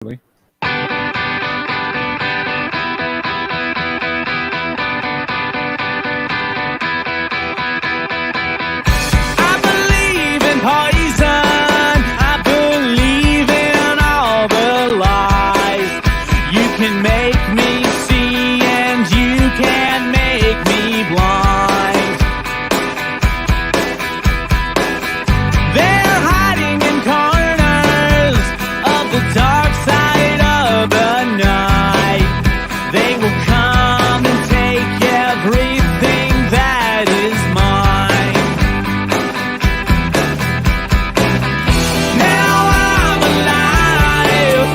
Really? I believe in poison. I believe in all the lies. You can make me see and you can make me blind. They're hiding in corners of the dark side of the night. They will come and take everything that is mine. Now I'm alive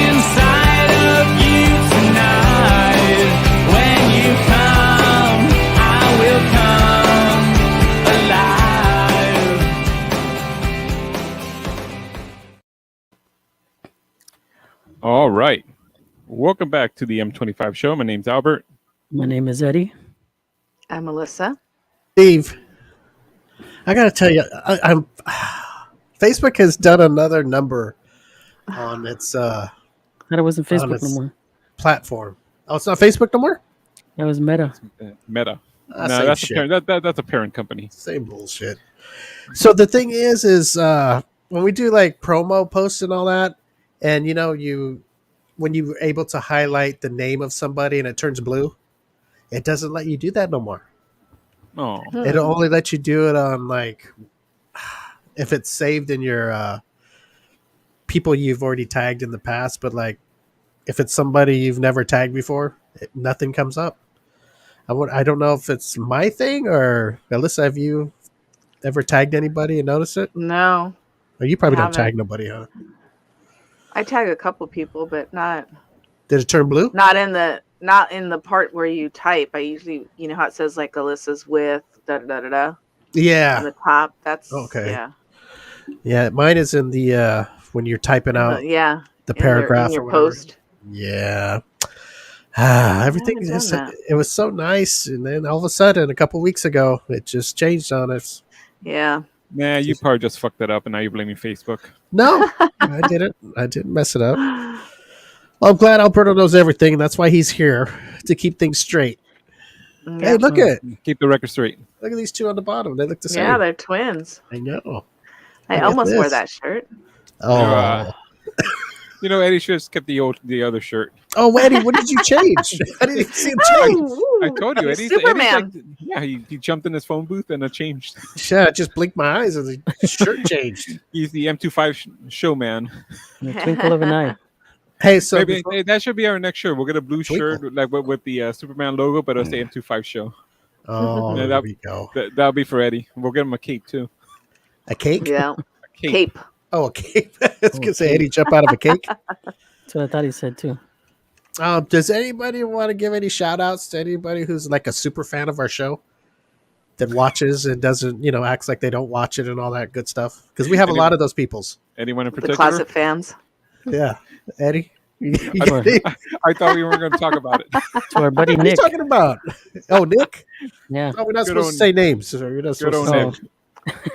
inside of you tonight. When you come, I will come alive. All right. Welcome back to the M25 show. My name's Albert. My name is Eddie. I'm Melissa. Steve, I got to tell you, I'm Facebook has done another number on its Thought it wasn't Facebook its- no more. platform. Oh, it's not Facebook no more? That was Meta. Meta. Ah, No, same that's shit. a parent, that's a parent company. Same bullshit. So the thing is when we do like promo posts and all that, and when you're able to highlight the name of somebody and it turns blue, it doesn't let you do that no more. Oh, It'll only let you do it on like if it's saved in your people you've already tagged in the past, but like if it's somebody you've never tagged before, nothing comes up. I don't know if it's my thing or Alyssa, have you ever tagged anybody and noticed it? No, Or you probably I don't tag haven't. nobody, huh? I tag a couple people, but not Did it turn blue? in the part where you type. I usually, how it says like Alyssa's with da da da da da on Yeah. the top. That's Okay. Yeah, Yeah, mine is in the when you're typing out yeah. the in paragraph your or whatever. post. Yeah. Everything haven't just done that. it was so nice, and then all of a sudden, a couple weeks ago, it just changed on us. Yeah. nah, you probably just fucked that up and now you're blaming Facebook. No, I didn't. I didn't mess it up. Well, I'm glad Alberto knows everything, and that's why he's here to keep things straight. Hey, Yeah. Keep the record straight. look at these two on the bottom. They look the same. Yeah, they're twins. I know. I Look at almost wore this. that shirt. Oh, Eddie should have kept the other shirt. oh, Eddie, what did you change? I didn't even see him change. I told you, He's Eddie's Superman. he jumped in his phone booth and it changed. Shit, I just blinked my eyes and the shirt changed. He's the M25 showman. The twinkle of an eye. Hey, so Maybe that should be our next shirt. We'll get a blue Twinkle. shirt like with the Superman logo, but it'll say M25 show. oh, Yeah, there we go. That'll be for Eddie. We'll get him a cape too. A cake? Yeah. A cape. Cape. Oh, a cake. I was gonna say Eddie jump out of a cake. That's what I thought he said too. Does anybody want to give any shout outs to anybody who's like a super fan of our show that watches and doesn't, acts like they don't watch it and all that good stuff? Because we have a lot of those peoples. Anyone in The particular? closet fans. Yeah. Eddie? I thought we weren't going to talk about it. To our buddy What are you Nick. talking about? Oh, Nick? Yeah. Oh, we're not Good supposed on- to say names. We're not supposed on to say. Nick.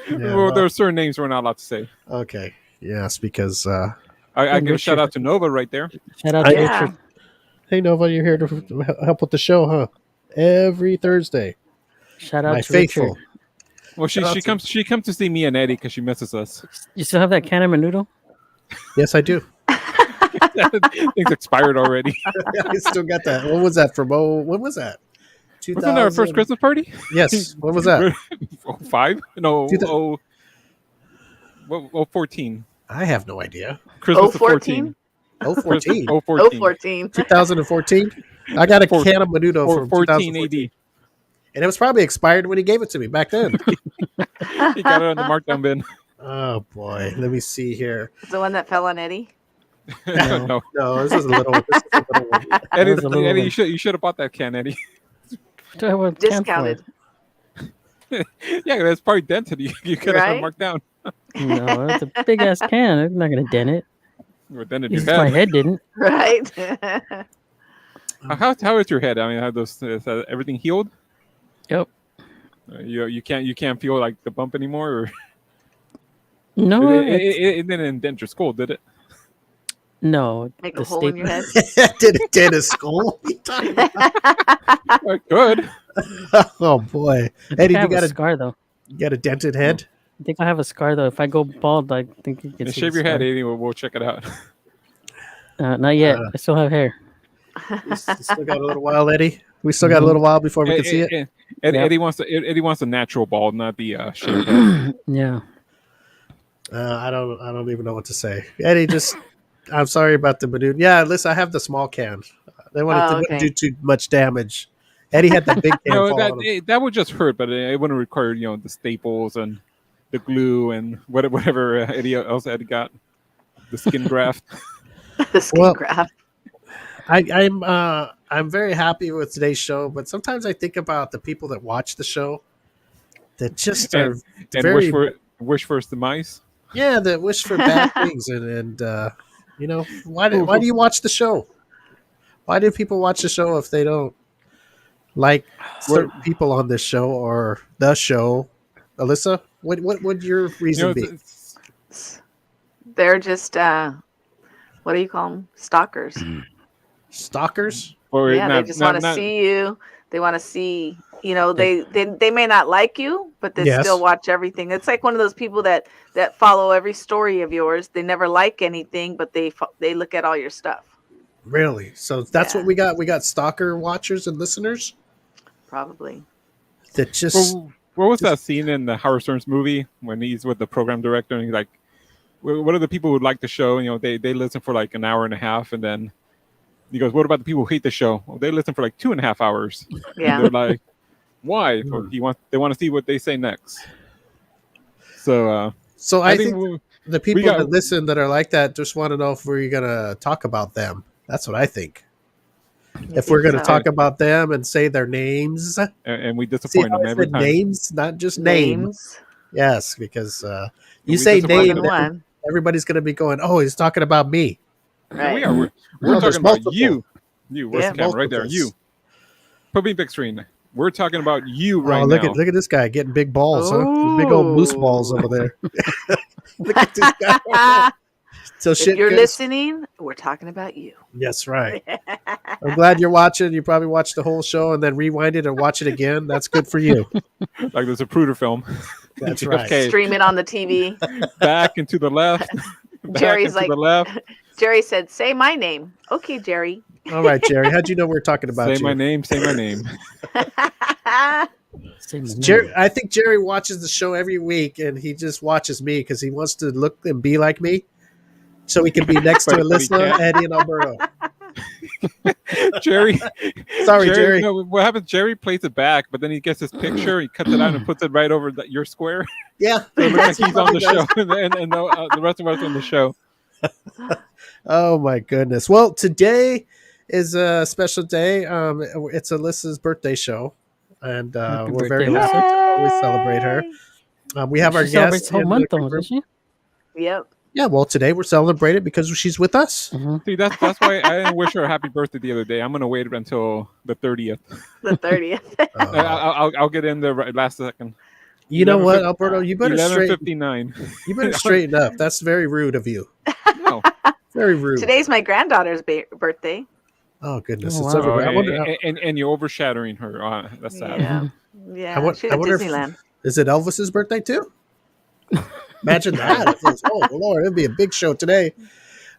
Yeah, Well, well, there are certain names we're not allowed to say. okay. Yes, because I give a Richard. shout out to Nova right there. Shout out to Yeah. Richard. hey Nova, you're here to help with the show, huh? Every Thursday. Shout out My to faithful. Richard. Well, Shout out she comes to see me and Eddie because she misses us. You still have that can of menudo? Yes, I do. Things expired already. I still got that. What was that from? Oh, when was that? Wasn't that our first Christmas party? Yes. When was that? 05? No, Two thou- 14. I have no idea. Christmas of 014? 14. 014. 014. 014. 2014. I got a Four- can of menudo from 14 2014. AD. And it was probably expired when he gave it to me back then. He got it on the markdown bin. Oh, boy. Let me see here. It's the one that fell on Eddie. No. No, this is a little one. Eddie, was a little Eddie one. you should have bought that can, Eddie. Do I want can for? Discounted. Yeah, that's probably dented. You could have Right? marked down. No, it's a big ass can. I'm not gonna dent it. Or dented At your least my head. head didn't. Right? How is your head? I mean, have those is everything healed? Yep. You can't feel like the bump anymore, or No, it didn't indent your skull, did it? No, Make the a hole in your head. Did a dentist school? What are you talking about? Good. Oh boy, I think Eddie, I have a scar though. you got a dented head? I think I have a scar though. If I go bald, I think you can And see shave the your head, scar. Eddie. We'll check it out. Not yet. I still have hair. You still got a little while, Eddie. We still got a little while before we can see it. Yep. Yep. Eddie wants a natural bald, not the shaved head. Yeah. I don't even know what to say. Eddie, I'm sorry about the balloon. Yeah, listen, I have the small can. They wouldn't okay. do too much damage. Eddie had the big can No, fall on him. that would just hurt, but it wouldn't require the staples and the glue and whatever Eddie got, the skin graft. The skin graft. I'm very happy with today's show, but sometimes I think about the people that watch the show that just are and very wish for his demise. yeah, that wish for bad things and why do you watch the show? Why do people watch the show if they don't like certain people on this show or the show? Alyssa, what would your reason be? They're just what do you call them? Stalkers. Stalkers? Or Yeah, they just want to see you. They want to see, they may not like you, but they still watch everything. It's like one of those people that follow every story of yours. They never like anything, but they look at all your stuff. Really? So that's what we got. We got stalker watchers and listeners. Probably. That just. What was that scene in the Howard Stern's movie when he's with the program director and he's like, "What are the people who like the show? They listen for like an hour and a half, and then he goes, "What about the people who hate the show? Well, they listen for like 2.5 hours." Yeah. And they're like, "Why?" Well, they want to see what they say next. So I think the people that listen that are like that just want to know if we're gonna talk about them. That's what I think. If we're going to talk about them and say their names, and we disappoint them every time. Names, not just names. Yes, because you say name, everybody's going to be going, "Oh, he's talking about me." Right. We're talking about you. Where's the camera? Multiples. Right there. You. Put me big screen. We're talking about you right now. Look at this guy getting big balls, huh? Big old moose balls over there. Look at this guy. So if you're listening, we're talking about you. That's right. I'm glad you're watching. You probably watched the whole show and then rewind it and watch it again. That's good for you. Like there's a Zapruder film. That's right. Okay. Stream it on the TV. Back and to the left. Jerry's like, the left. Jerry said, "Say my name." Okay, Jerry. All right, Jerry. How'd you know we're talking about you? Say my name. Say my name. Jerry, I think Jerry watches the show every week, and he just watches me because he wants to look and be like me. So he can be next to Alyssa, Eddie, and Alberto. Sorry, Jerry. No, what happens? Jerry plays it back, but then he gets his picture, he cuts it out and puts it right over your square. Yeah, so it looks like he's on the show, and the rest of us on the show. Oh my goodness! Well, today is a special day. It's Alyssa's birthday show, and we're very happy to always celebrate her. We have our guest. Whole month, though, doesn't she? Yep. Yeah, well, today we're celebrating because she's with us. Mm-hmm. See, that's why I didn't wish her a happy birthday the other day. I'm gonna wait until the 30th. The 30th. I'll get in there last second. You know what, Alberto? You better 11:59. You better straighten up. That's very rude of you. No. Very rude. Today's my granddaughter's birthday. Oh goodness! Oh, It's wow. everywhere. And you're overshadowing her. That's sad. Yeah. Yeah. She's I at wonder Disneyland. Is it Elvis's birthday too? Imagine that! Oh Lord, it'd be a big show today.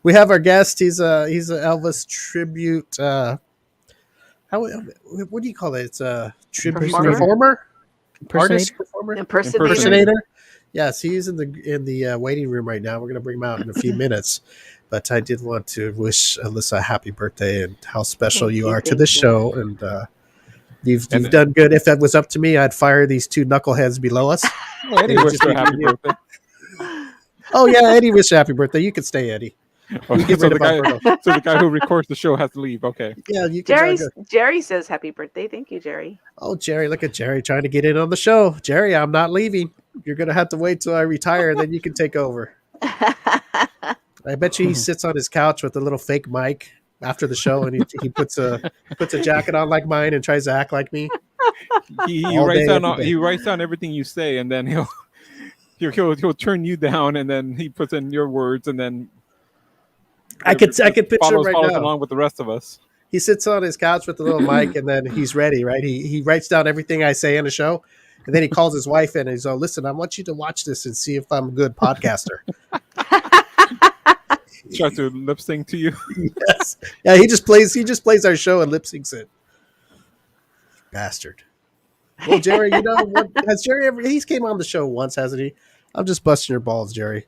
We have our guest. He's a Elvis tribute. What do you call it? It's a tribute performer, artist, performer, impersonator. Yes, he's in the waiting room right now. We're going to bring him out in a few minutes. But I did want to wish Alyssa a happy birthday and how special you are to the show. And you've done good. If that was up to me, I'd fire these two knuckleheads below us. Eddie wished her a happy birthday. Oh yeah, Eddie wish happy birthday. You could stay, Eddie. So the guy who records the show has to leave. Okay. Yeah, you can. Jerry says happy birthday. Thank you, Jerry. Oh, Jerry, look at Jerry trying to get in on the show. Jerry, I'm not leaving. You're gonna have to wait till I retire, and then you can take over. I bet you he sits on his couch with a little fake mic after the show, and he puts a jacket on like mine and tries to act like me. He writes down everything you say, and then he'll turn you down, and then he puts in your words, and then I could picture him follows right now. along with the rest of us. He sits on his couch with the little mic, and then he's ready, right? He writes down everything I say in the show, and then he calls his wife in, and he's like, "Listen, I want you to watch this and see if I'm a good podcaster." Try to lip sync to you. Yes. Yeah, he just plays our show and lip syncs it. Bastard. Well, Jerry, you know what? Has Jerry ever? He's came on the show once, hasn't he? I'm just busting your balls, Jerry.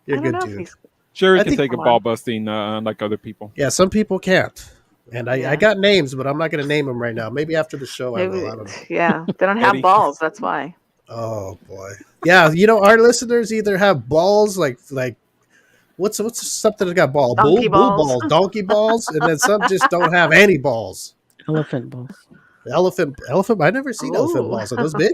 You're a good dude. Jerry I can think- take a ball busting like other people. Yeah, some people can't. And I got names, but I'm not going to name them right now. Maybe after the show I will. I don't know. Yeah, they don't have Eddie. balls. That's why. Oh boy. Yeah, you know our listeners either have balls like what's something that got balls? Donkey Bull balls. balls, donkey balls, and then some just don't have any balls. Elephant balls. Elephant. I've never seen elephant Ooh. balls. Are those big?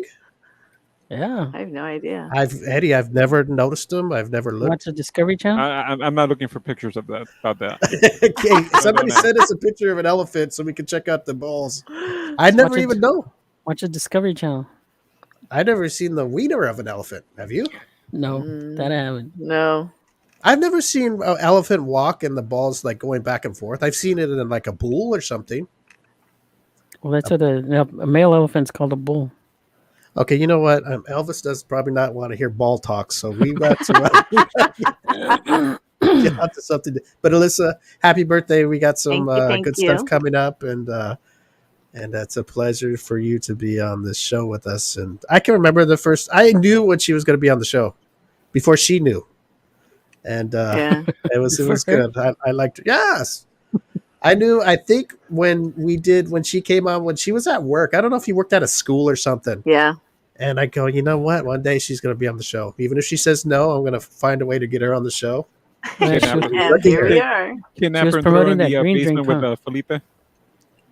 Yeah. I have no idea. I've never noticed them. I've never looked. Watch the Discovery Channel. I'm not looking for pictures of that. About that. Okay, somebody send us a picture of an elephant so we can check out the balls. I never Watch it. even know. Watch the Discovery Channel. I've never seen the wiener of an elephant. Have you? No, that I haven't. No. I've never seen an elephant walk and the balls like going back and forth. I've seen it in like a bull or something. Well, that's what a male elephant's called a bull. Okay, you know what? Elvis does probably not want to hear ball talk, so we've got to get on to something. But Alyssa, happy birthday! We got some Thank good you. stuff coming up, and it's a pleasure for you to be on this show with us. And I can remember I knew when she was going to be on the show before she knew, and Yeah. it was For her? good. I liked her. Yes. I knew. I think when she came on, when she was at work, I don't know if you worked at a school or something. Yeah. And I go, you know what? One day she's going to be on the show. Even if she says no, I'm going to find a way to get her on the show. Kidnap her. And here we are. Kidnap She was her and throw her promoting in that the green basement drink, with Felipe.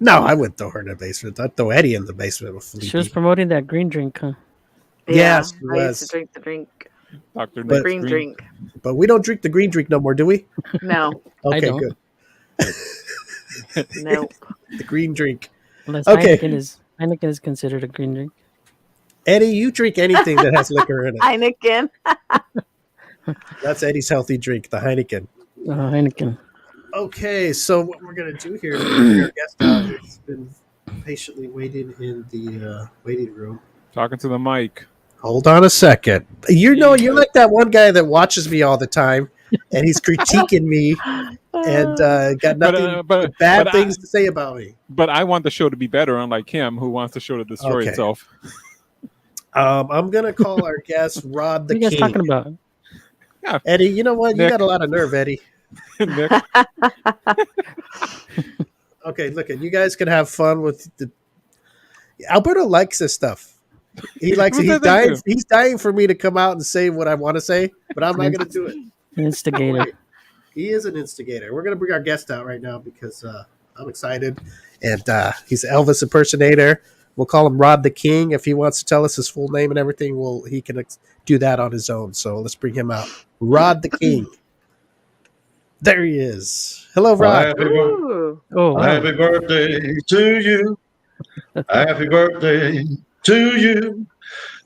No, I wouldn't throw her in the basement. I'd throw Eddie in the basement with Felipe. She was promoting that green drink, huh? Yes, Yeah, she I used was. to drink the drink. Dr. But- Nick Green drink. But we don't drink the green drink no more, do we? No. Okay, don't. good. Nope. The green drink. Unless Okay. Heineken is considered a green drink. Eddie, you drink anything that has liquor in it. Heineken. That's Eddie's healthy drink, the Heineken. Heineken. Okay, so what we're going to do here is bring our guest out who's been patiently waiting in the waiting room. Talking to the mic. Hold on a second. You're like that one guy that watches me all the time, and he's critiquing me and got nothing but bad things to say about me. But I want the show to be better, unlike him, who wants the show to destroy Okay. itself. I'm going to call our guest Rod What the are you guys King. talking about? Eddie, you know what? You Nick. got a lot of nerve, Eddie. Nick, Okay, look, you guys can have fun with the. Alberto likes this stuff. He likes it. What He's did they dying. do? He's dying for me to come out and say what I want to say, but I'm not going to do it. Instigator. He is an instigator. We're going to bring our guest out right now because I'm excited, and he's an Elvis impersonator. We'll call him Rod the King. If he wants to tell us his full name and everything, he can do that on his own. So let's bring him out. Rod the King. There he is. Hello, Rod. Ooh. Oh, wow. Happy birthday to you. Happy birthday to you.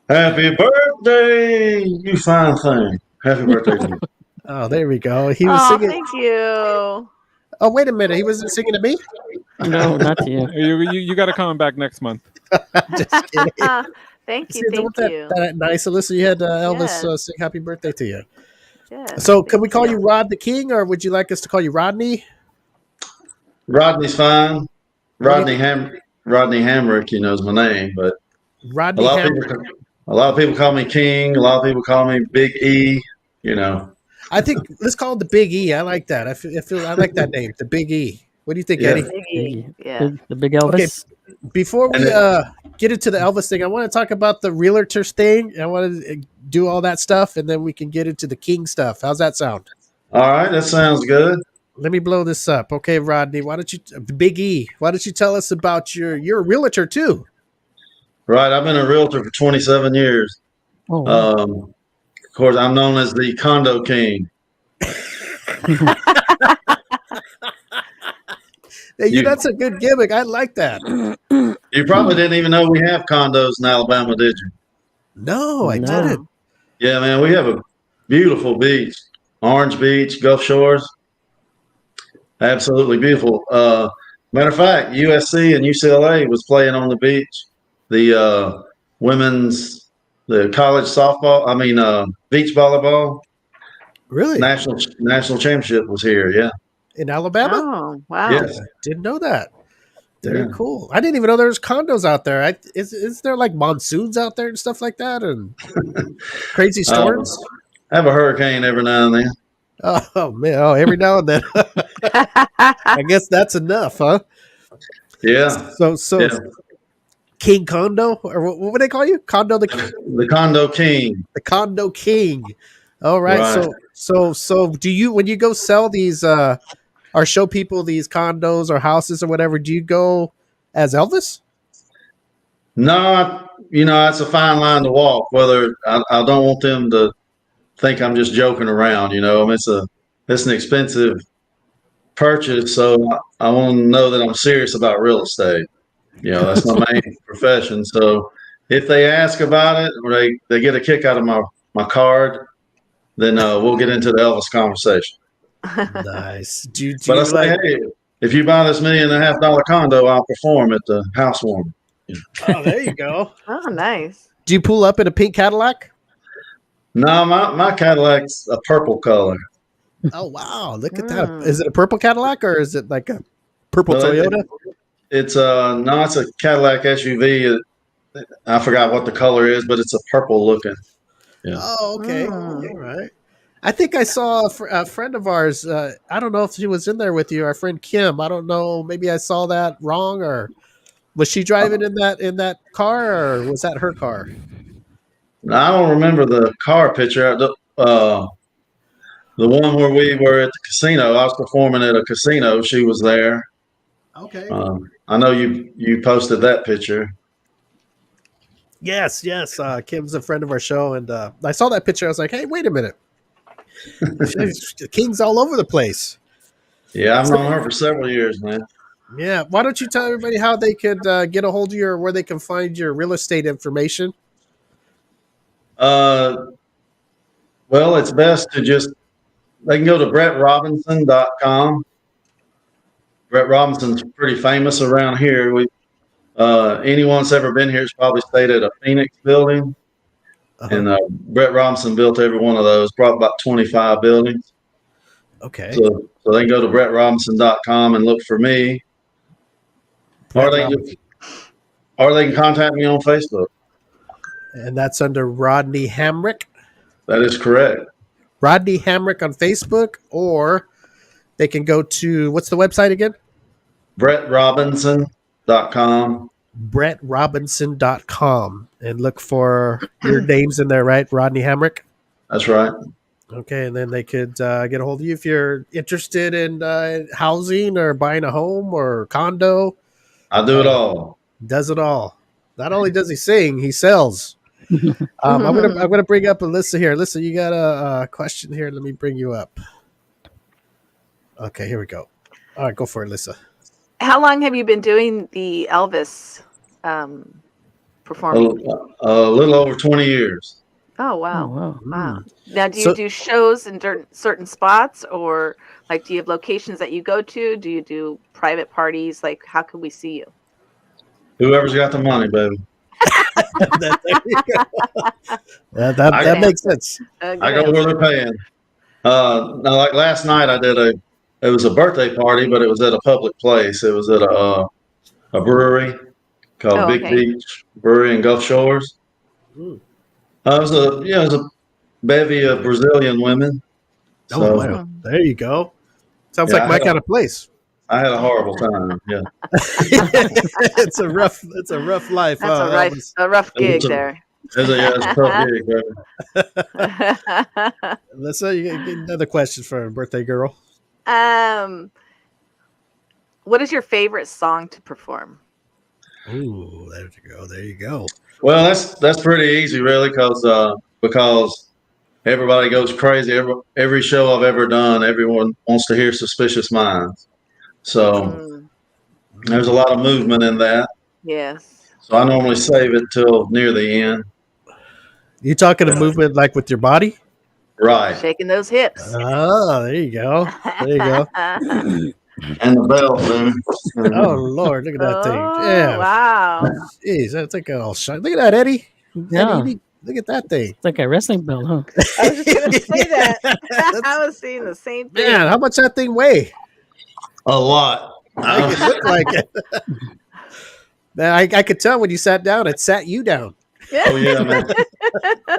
Happy birthday, you fine thing. Happy birthday to you. Oh, there we go. He was Oh, singing. thank you. Oh, wait a minute. He wasn't singing to me? No, not to you. you got to come back next month. Just kidding. Thank you. See, Thank that, you. that nice, Alyssa. You had Elvis Yes. sing happy birthday to you. Yes, So, can we thank call you Rod the King, or would you like us to call you Rodney? Rodney's fine. Rodney Hamrick, is my name, but a Rodney lot, of Hamrick. a lot of people call me King. A lot of people call me Big E. I think let's call him the Big E. I like that. I like that name, the Big E. What do you think, Yeah. Eddie? Biggie. Yeah. The big Elvis. Before we get into the Elvis thing, I want to talk about the realtors thing. I want to do all that stuff, and then we can get into the King stuff. How's that sound? All right, that sounds good. Let me blow this up. Okay, Rodney, Big E, why don't you tell us about you're a realtor too? Right, I've been a realtor for 27 years. Oh, wow. Of course, I'm known as the Condo King. Hey, that's a good gimmick. I like that. You probably didn't even know we have condos in Alabama, did you? No, I No. didn't. Yeah, man, we have a beautiful beach, Orange Beach, Gulf Shores. Absolutely beautiful. Matter of fact, USC and UCLA was playing on the beach. The the college softball, beach volleyball Really? national championship was here. Yeah. In Alabama? Oh, wow. Yes. Didn't know that. Very Yeah. cool. I didn't even know there was condos out there. Is there like monsoons out there and stuff like that and crazy storms? Have a hurricane every now and then. Oh man! Oh, every now and then. I guess that's enough, huh? Yeah. So Yeah. King Condo, or what would they call you? Condo the Condo King. The Condo King. All right. Right. So do you, when you go sell these or show people these condos or houses or whatever, do you go as Elvis? No, that's a fine line to walk. Whether I don't want them to think I'm just joking around. It's an expensive purchase, so I want to know that I'm serious about real estate. That's my main profession. So if they ask about it or they get a kick out of my card, then we'll get into the Elvis conversation. Nice. But I say, hey, if you buy this $1.5 million condo, I'll perform at the housewarming. Oh, there you go. Oh, nice. Do you pull up in a pink Cadillac? No, my Cadillac's a purple color. Oh wow! Look at that. Is it a purple Cadillac or is it like a purple Toyota? It's a Cadillac SUV. I forgot what the color is, but it's a purple looking. Yeah. Oh, okay. All right. I think I saw a friend of ours. I don't know if she was in there with you. Our friend Kim. I don't know. Maybe I saw that wrong, or was she driving in that car, or was that her car? I don't remember the car picture. The one where we were at the casino. I was performing at a casino. She was there. Okay. I know you posted that picture. Yes. Kim's a friend of our show, and I saw that picture. I was like, hey, wait a minute. The King's all over the place. Yeah, I've known her for several years, man. Yeah. Why don't you tell everybody how they could get a hold of you or where they can find your real estate information? Well, it's best to they can go to brettrobinson.com. Brett Robinson's pretty famous around here. Anyone that's ever been here has probably stayed at a Phoenix building. Uh-huh. And Brett Robinson built every one of those, probably about 25 buildings. Okay. So they can go to brettrobinson.com and look for me. Or they can contact me on Facebook. And that's under Rodney Hamrick. That is correct. Rodney Hamrick on Facebook, or they can go to, what's the website again? brettrobinson.com. brettrobinson.com, and look for your names in there, right? Rodney Hamrick. That's right. Okay, and then they could get a hold of you if you're interested in housing or buying a home or condo. I do it all. Does it all. Not only does he sing, he sells. I'm gonna bring up Alyssa here. Alyssa, you got a question here. Let me bring you up. Okay, here we go. All right, go for it, Alyssa. How long have you been doing the Elvis performing? A little over 20 years. Oh, wow. Oh, wow. Wow. Now, do you do shows in certain spots, or like, do you have locations that you go to? Do you do private parties? Like, how can we see you? Whoever's got the money, baby. that makes sense. I go where they're paying. Now, like last night, it was a birthday party, but it was at a public place. It was at a brewery called Big Beach Brewery in Gulf Shores. It was a bevy of Brazilian women. Oh, wow. There you go. Sounds like my kind of place. I had a horrible time. Yeah. It's a rough life. That's a rough gig there. It's a tough gig, baby. Alyssa, you get another question for a birthday girl. What is your favorite song to perform? Ooh, there you go. Well, that's pretty easy, really, because everybody goes crazy. Every show I've ever done, everyone wants to hear Suspicious Minds. So there's a lot of movement in that. Yes. So I normally save it till near the end. You talking a movement like with your body? Right. Shaking those hips. Oh, there you go. and the belt there. Oh Lord, look at that thing! Oh, Damn, wow. jeez, that's like all shiny. Look at that, Eddie. Yeah. Eddie, look at that thing. It's like a wrestling belt, huh? I was just gonna say that. That's- I was seeing the same thing. Man, how much that thing weigh? A lot. Make it look like it. Man, I could tell when you sat down, it sat you down. Oh yeah, man.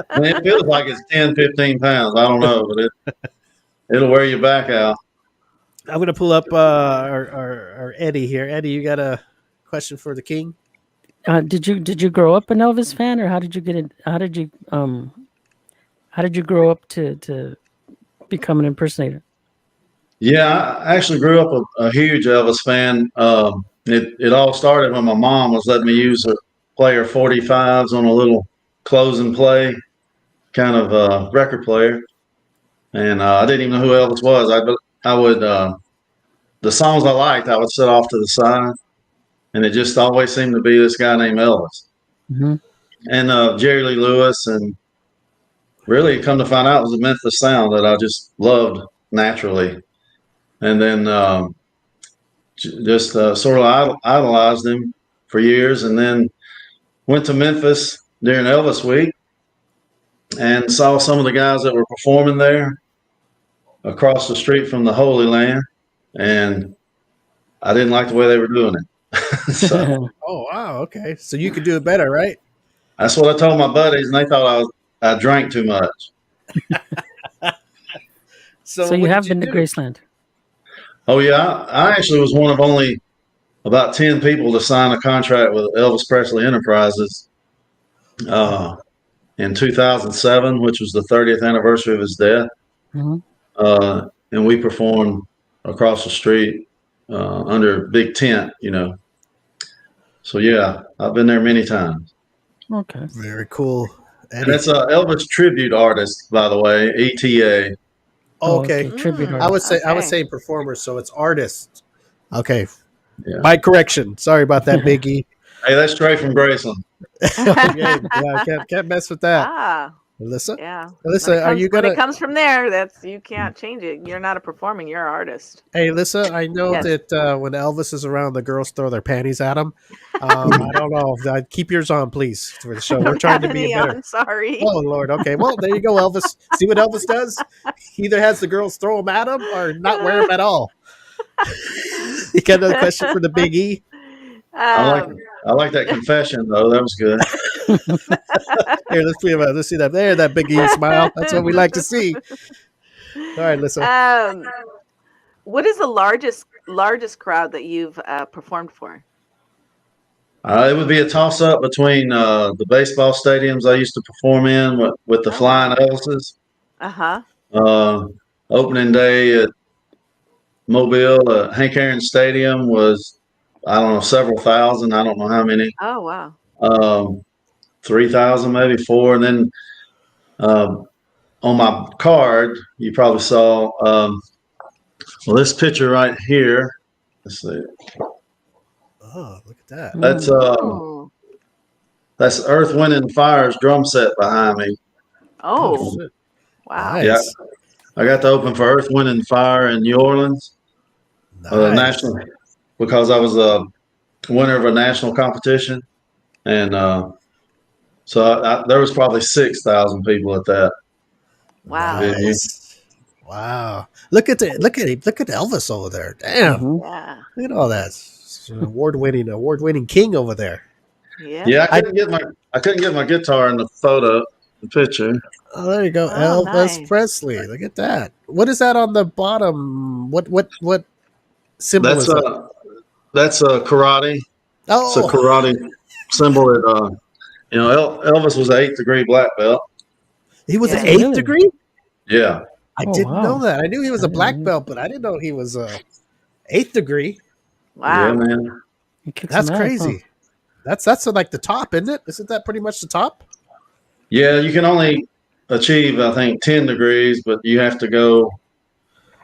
I mean, it feels like it's 10, 15 pounds. I don't know, but it'll wear your back out. I'm gonna pull up our Eddie here. Eddie, you got a question for the king? Did you grow up an Elvis fan, or how did you get it? How did you grow up to become an impersonator? Yeah, I actually grew up a huge Elvis fan. It all started when my mom was letting me use her player 45s on a little close and play kind of record player, and I didn't even know who Elvis was. I would the songs I liked, I would set off to the side, and it just always seemed to be this guy named Elvis. Mm-hmm. And Jerry Lee Lewis, and really come to find out it was a Memphis sound that I just loved naturally. And then just sort of idolized him for years, and then went to Memphis during Elvis week and saw some of the guys that were performing there across the street from the Holy Land, and I didn't like the way they were doing it. So Oh wow, okay. So you could do it better, right? that's what I told my buddies, and they thought I drank too much. So what you did have been to do? Graceland. Oh yeah, I actually was one of only about 10 people to sign a contract with Elvis Presley Enterprises in 2007, which was the 30th anniversary of his death. Mm-hmm. And we performed across the street under a big tent, you know. So yeah, I've been there many times. Okay. Very cool. And Eddie. that's an Elvis tribute artist, by the way, ETA. Oh, okay. Tribute Mm. artist. I was Okay. saying performers, so it's artists. Okay. Yeah. My correction. Sorry about that, Biggie. Hey, that's straight from Graceland. Yeah, can't mess with that. Ah, Alyssa? yeah. Alyssa, are you When gonna it comes from there, you can't change it. You're not a performing, you're an artist. Hey, Alyssa, I know Yes. that when Elvis is around, the girls throw their panties at him. I don't know. Keep yours on, please, for the show. We're Don't trying to have be any better. on, sorry. Oh Lord. Okay. Well, there you go, Elvis. See what Elvis does? He either has the girls throw them at him or not wear them at all. You got another question for the Big E? I like that confession though. That was good. Here, let's see that. There, that Big E smile. That's what we like to see. All right, listen. What is the largest crowd that you've performed for? It would be a toss-up between the baseball stadiums I used to perform in with the Flying Elvises. Uh-huh. Opening day at Mobile, Hank Aaron Stadium was, I don't know, several thousand. I don't know how many. Oh, wow. 3,000, maybe 4. And then on my card, you probably saw, well, this picture right here. Let's see. Oh, look at that. That's Earth, Wind, and Fire's drum set behind me. Oh, shit. wow. Nice. Yeah, I got to open for Earth, Wind, and Fire in New Orleans, Nice. national, because I was a winner of a national competition, and so there was probably 6,000 people at that. Wow. Nice. Wow. Look at Elvis over there. Damn. Mhm. Yeah. Look at all that. It's an award-winning king over there. Yeah. Yeah, I couldn't get my guitar in the picture. Oh, there you go. Oh, Elvis nice. Presley. Look at that. What is that on the bottom? What symbol is that? That's a karate. It's a Oh, karate symbol that Elvis was an 8th degree black belt. he was an Yeah. 8th Really? degree? Yeah. I Oh, didn't wow. know that. I knew he was a black Mhm. belt, but I didn't know he was a 8th degree. Wow. Yeah, man. He kicks That's some ass, crazy. That's like the top, isn't it? Isn't that pretty much the top? Yeah, you can only achieve, I think, 10 degrees, but you have to go,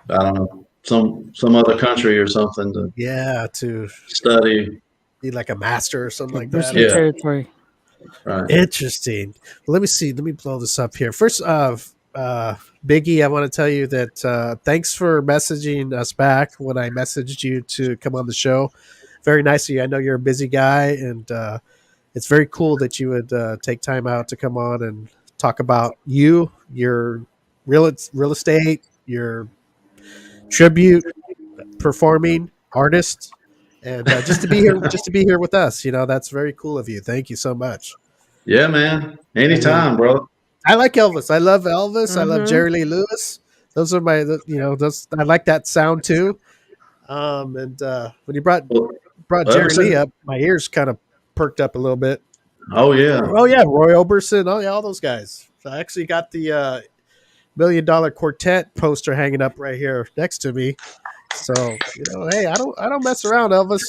I don't know, some other country or something to Yeah, to study. be like a master or something huh? like Bruce that. Lee Yeah. territory. Right. Interesting. Let me see. Let me blow this up here. First, Biggie, I want to tell you that thanks for messaging us back when I messaged you to come on the show. Very nice of you. I know you're a busy guy, and it's very cool that you would take time out to come on and talk about you, your real estate, your tribute performing artist, and just to be here with us. That's very cool of you. Thank you so much. Yeah, man. Anytime, bro. I like Elvis. I love Elvis. I love Mhm. Jerry Lee Lewis. Those are my, those. I like that sound too. And when you brought Jerry Lee up, my ears kind of perked up a little bit. Oh yeah. Oh yeah, Roy Orbison. Oh yeah, all those guys. So I actually got the $1 Million Quartet poster hanging up right here next to me. So hey, I don't mess around, Elvis.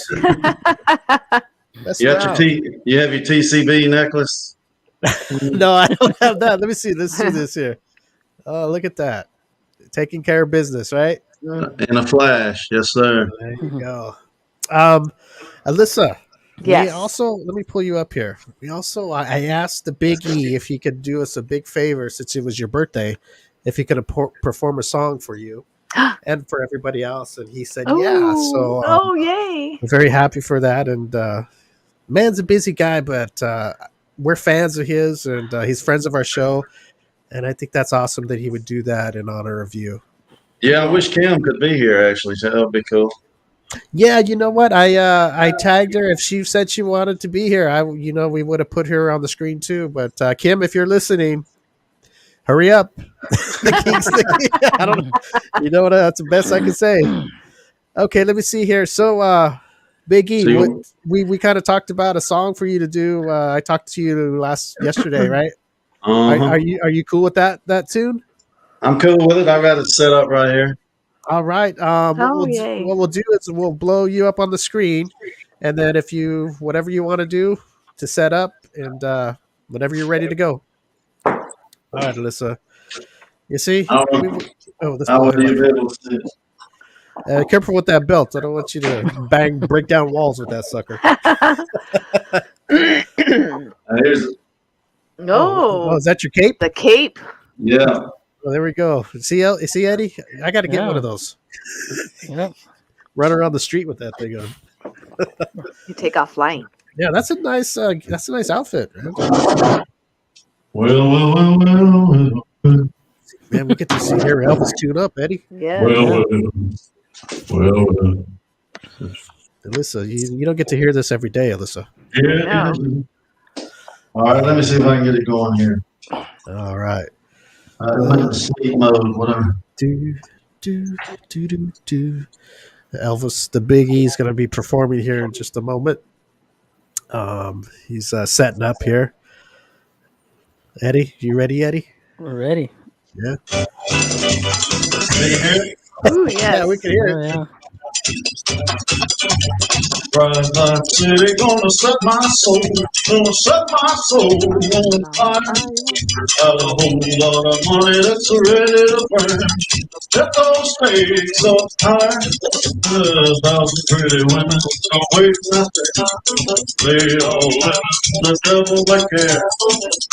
You have your TCB necklace? No, I don't have that. Let's see this here. Oh, look at that. Taking care of business, right? In a flash, yes, sir. There you go. Alyssa, Yes. we also, let me pull you up here. I asked the Big E if he could do us a big favor since it was your birthday, if he could perform a song for you and for everybody else, and he said yeah. So yay! I'm very happy for that. And man's a busy guy, but we're fans of his, and he's friends of our show, and I think that's awesome that he would do that in honor of you. Yeah, I wish Kim could be here. Actually, so that would be cool. Yeah, you know what? I tagged her. If she said she wanted to be here, we would have put her on the screen too. But Kim, if you're listening, hurry up. I don't know. You know what? That's the best I can say. Okay, let me see here. So, Big E, we kind of talked about a song for you to do. I talked to you yesterday, right? Are you cool with that tune? I'm cool with it. I got it set up right here. All right. What we'll do is we'll blow you up on the screen, and then whatever you want to do to set up, and whenever you're ready to go. All right, Alyssa. You see? Careful with that belt. I don't want you to break down walls with that sucker. No. Is that your cape? The cape. Yeah. Well, there we go. See Eddie? I got to get one of those. Yep. Run around the street with that thing on. You take off flying. Yeah, that's a nice outfit. Well. Man, we get to hear Elvis tune up, Eddie. Yeah. Well. Alyssa, you don't get to hear this every day, Alyssa. Yeah. All right, let me see if I can get it going here. All right. Sleep mode, whatever. Elvis, the Big E, is going to be performing here in just a moment. He's setting up here. Eddie, you ready, Eddie? We're ready. Yeah. Ooh, yes. Yeah, we can hear it. Yeah. Bright light city, gonna set my soul on fire. Got a whole lot of money that's ready to burn. Get those stakes up high. There's 1,000 pretty women waiting at the door. They all let the devil back there.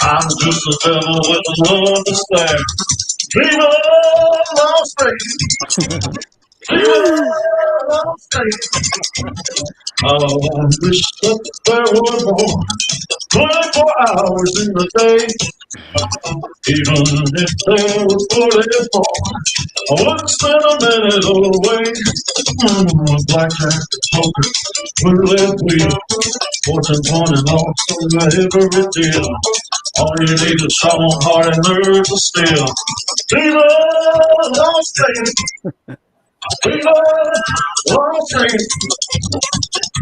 I'm just a devil with a love to spare. Viva Las Vegas! I wish that there were more 24 hours in the day. Even if there was 44, I wouldn't spend a minute away. Blackjack, poker, roulette wheel, fortune pawn and lost on every deal. All you need is strong heart and nerves to steal. Viva Las Vegas! Viva Las Vegas!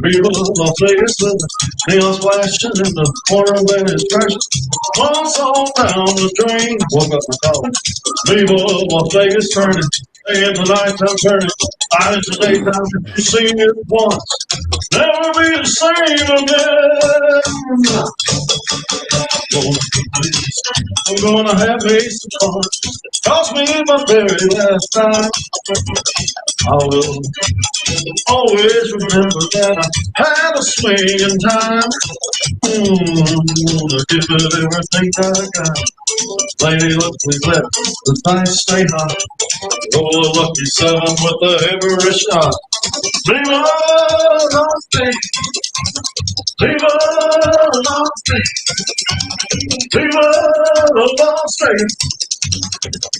Viva Las Vegas! Neon splashing in the corner when it's crashing. Once all down the drain. Woke up and called. Viva Las Vegas turning. Day in the nighttime turning. Eyes in the daytime. You see it once. Never be the same again. I'm gonna have me some fun. Cost me my very last time. I will always remember that I had a swing in time. Gonna give it everything that I got. Lady, look to his left, the times stay hot. Roll a lucky 7 with a heavy shot. Viva Las Vegas! Viva Las Vegas! Viva Las Vegas!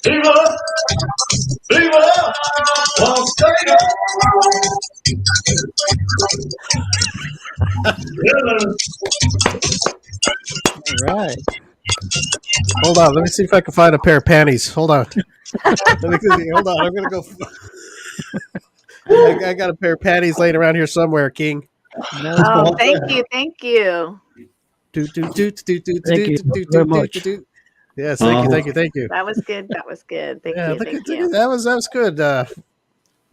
Viva! Viva Las Vegas! All right. Hold on. Let me see if I can find a pair of panties. Hold on. Hold on. I'm gonna go. I got a pair of panties laying around here somewhere, King. Oh, thank you. Thank you very much. Yes, thank you. That was good. Thank Yeah, you. look Thank at you. that was good.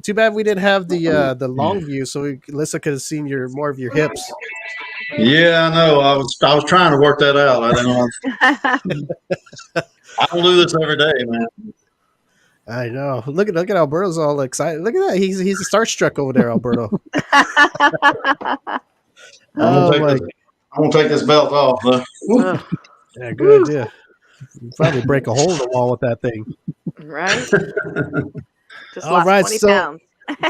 Too bad we didn't have the long view, so Alyssa could have seen more of your hips. Yeah, I know. I was trying to work that out. I don't know. I don't do this every day, man. I know. Look at Alberto's all excited. Look at that. He's starstruck over there, Alberto. I'm gonna take this belt off. Though. Yeah, good. Yeah, you probably break a hole in the wall with that thing. Right. Just All lost right, 20 so- pounds.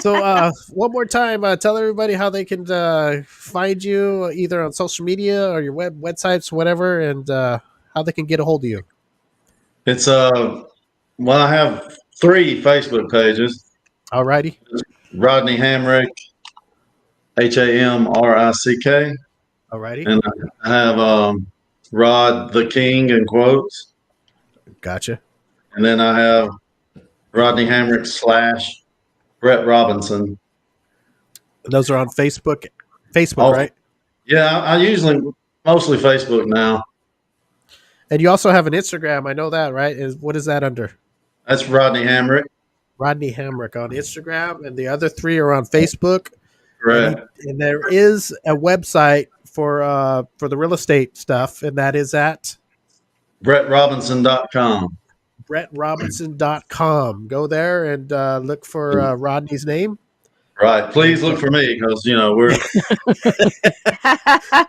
So, one more time, tell everybody how they can find you either on social media or your websites, whatever, and how they can get a hold of you. It's well, I have 3 Facebook pages. All righty. Rodney Hamrick, Hamrick, All righty. and I have Rod the King in quotes, Gotcha. and then I have Rodney Hamrick / Brett Robinson. Those are on Facebook. Oh, Right? Yeah, I usually mostly Facebook now. And you also have an Instagram. I know that, right? What is that under? That's Rodney Hamrick. Rodney Hamrick on Instagram, and the other 3 are on Facebook. Correct. And there is a website for the real estate stuff, and that is at BrettRobinson.com. BrettRobinson.com. Go there and look for Rodney's name. Right. Please look for me because we're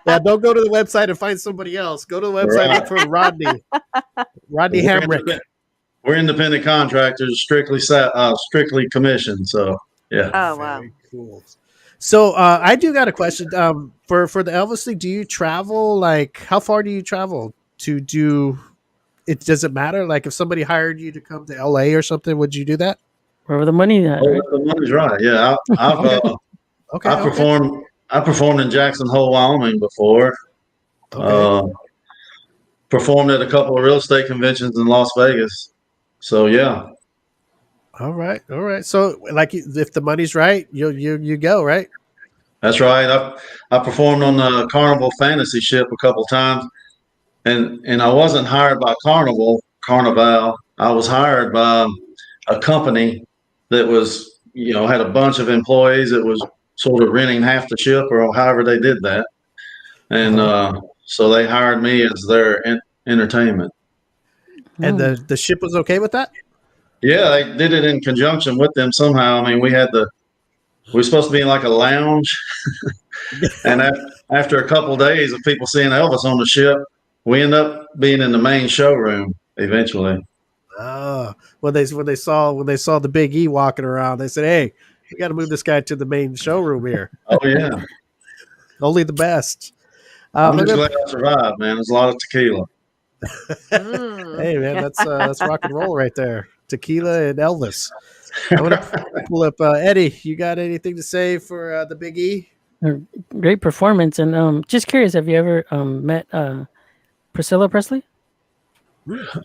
Yeah, don't go to the website and find somebody else. Go to the website and look for Rodney. Rodney Hamrick. We're independent contractors, strictly commissioned. So yeah. Oh, wow. Very cool. So I do got a question. For the Elvis thing, do you travel? Like, how far do you travel to do it? Does it matter? Like, if somebody hired you to come to LA or something, would you do that? Wherever the money at, right? The money's right. Yeah. Okay. I performed in Jackson Hole, Wyoming before. Okay. Performed at a couple of real estate conventions in Las Vegas. So yeah. All right. So, like, if the money's right, you go, right? That's right. I performed on the Carnival Fantasy Ship a couple times, and I wasn't hired by Carnival. I was hired by a company that was, had a bunch of employees that was sort of renting half the ship or however they did that. And so they hired me as their entertainment. And the ship was okay with that? Yeah, they did it in conjunction with them somehow. I mean, we were supposed to be in like a lounge. And after a couple of days of people seeing Elvis on the ship, we end up being in the main showroom eventually. When they saw the Big E walking around, they said, "Hey, we got to move this guy to the main showroom here." Oh yeah, only the best. I'm just glad I survived, man. There's a lot of tequila. Hey man, that's rock and roll right there. Tequila and Elvis. I want to pull up Eddie. You got anything to say for the Big E? Great performance, and just curious, have you ever met Priscilla Presley?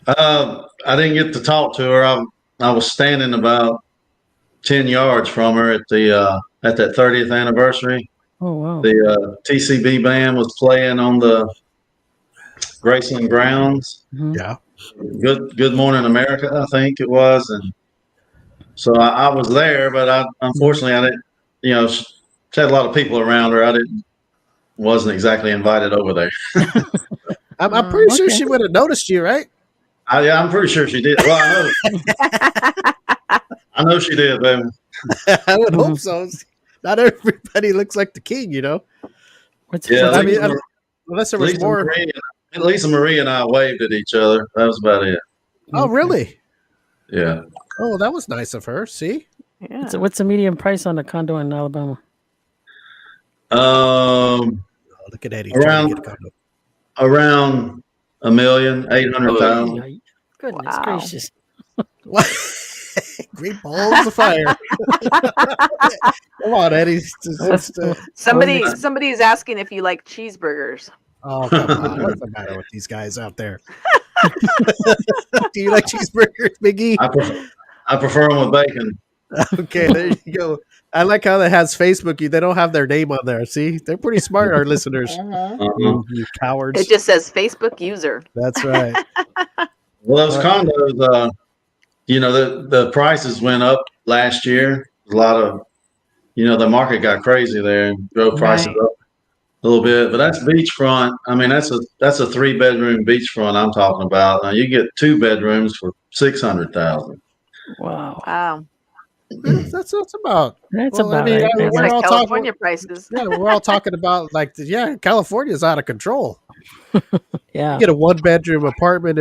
I didn't get to talk to her. I was standing about 10 yards from her at that 30th anniversary. Oh wow! The TCB band was playing on the Graceland grounds. Mm-hmm. Yeah. Good Morning America, I think it was, and so I was there, but unfortunately I didn't. She had a lot of people around her. Wasn't exactly invited over there. I'm pretty sure she would have noticed you, right? Yeah, I'm pretty sure she did. Well, I know she did, baby. I would hope so. Not everybody looks like the king, What's Yeah, I mean, unless there was more. Lisa Marie and I waved at each other. That was about it. Oh, really? Yeah. Oh, that was nice of her. See? Yeah. So what's the median price on a condo in Alabama? Oh, look at Eddie trying to get a condo. Around $1,800,000. Yeah, goodness Wow. gracious. What? Great balls of fire. Come on, Eddie. Somebody is asking if you like cheeseburgers. Oh, come on. What's the matter with these guys out there? Do you like cheeseburgers, Biggie? I prefer them with bacon. Okay, there you go. I like how that has Facebook. They don't have their name on there. See, they're pretty smart, our listeners. You cowards. It just says Facebook user. That's right. Well, those condos, the prices went up last year. A lot of, the market got crazy there and drove prices up a little bit. But that's beachfront. I mean, that's a 3-bedroom beachfront I'm talking about. Now you get 2 bedrooms for $600,000. Wow. That's about. That's well, about I mean, right. we're Like all California talking, prices. Yeah, we're all talking about California's out of control. Yeah. You get a 1-bedroom apartment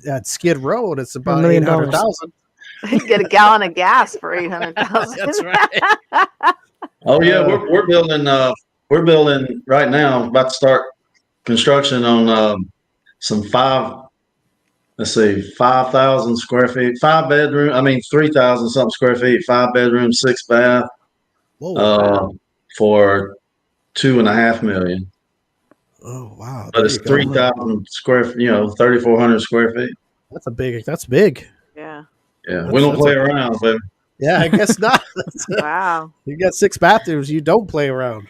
at Skid Row, and it's about $1 million. $800,000. You get a gallon of gas for $800,000. That's right. Oh yeah, we're building. We're building right now. About to start construction on some 5,000 square feet, 5-bedroom. 3,000 something square feet, 5 bedrooms, 6 bath, for $2.5 million. Oh wow! But it's 3,000 square, 3,400 square feet. That's big. Yeah. Yeah, we don't play around, baby. Yeah, I guess not. Wow. You got 6 bathrooms. You don't play around.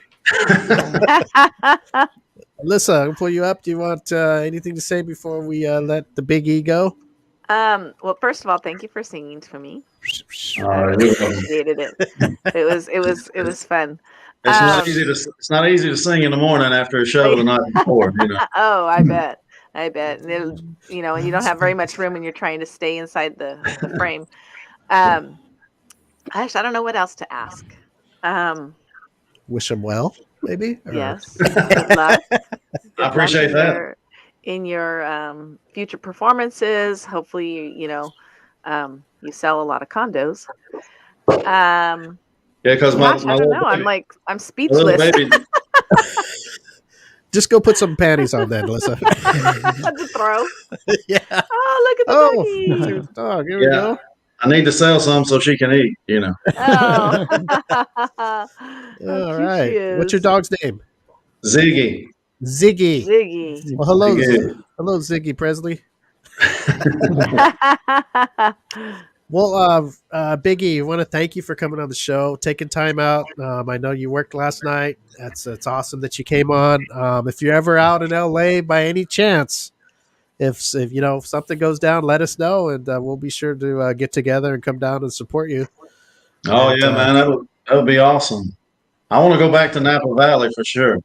Alyssa, I'll pull you up. Do you want anything to say before we let the Big E go? Well, first of all, thank you for singing to me. I Right. appreciated it. It was fun. It's not easy to sing in the morning after a show the night before. Oh, I bet. And and you don't have very much room, and you're trying to stay inside the frame. Gosh, I don't know what else to ask. Wish them well, maybe. Or... Yes. Good luck. I appreciate that. In your future performances, hopefully, you you sell a lot of condos. Yeah, because my I don't know. baby, I'm speechless. little baby, Just go put some panties on then, Alyssa. To throw. Yeah. Oh, look at the doggy. Dog, here we go. I need to sell some so she can eat. Oh. All right. What's your dog's name? Ziggy. Ziggy. Ziggy. Well, hello, Ziggy. hello, Ziggy Presley. Well, Biggie, I want to thank you for coming on the show, taking time out. I know you worked last night. It's awesome that you came on. If you're ever out in LA by any chance, if something goes down, let us know, and we'll be sure to get together and come down and support you. Oh yeah, man, that would be awesome. I want to go back to Napa Valley for sure.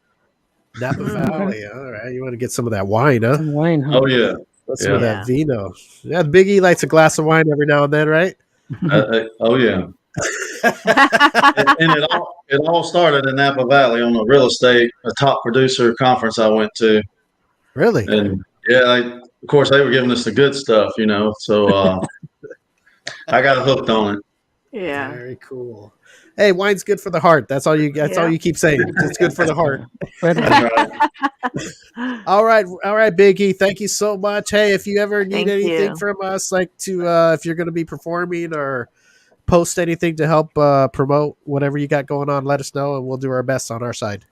Napa Valley, all right. You want to get some of that wine, huh? Some wine, huh? Oh yeah. Some of that vino. Yeah, Biggie likes a glass of wine every now and then, right? Oh yeah. and it all started in Napa Valley on a top producer conference I went to. Really? And of course they were giving us the good stuff, so I got hooked on it. Yeah. Very cool. Hey, wine's good for the heart. That's all you keep saying. It's good for the heart. All right, Biggie. Thank you so much. Hey, if you ever need anything from us, like if you're going to be performing or post anything to help promote whatever you got going on, let us know, and we'll do our best on our side.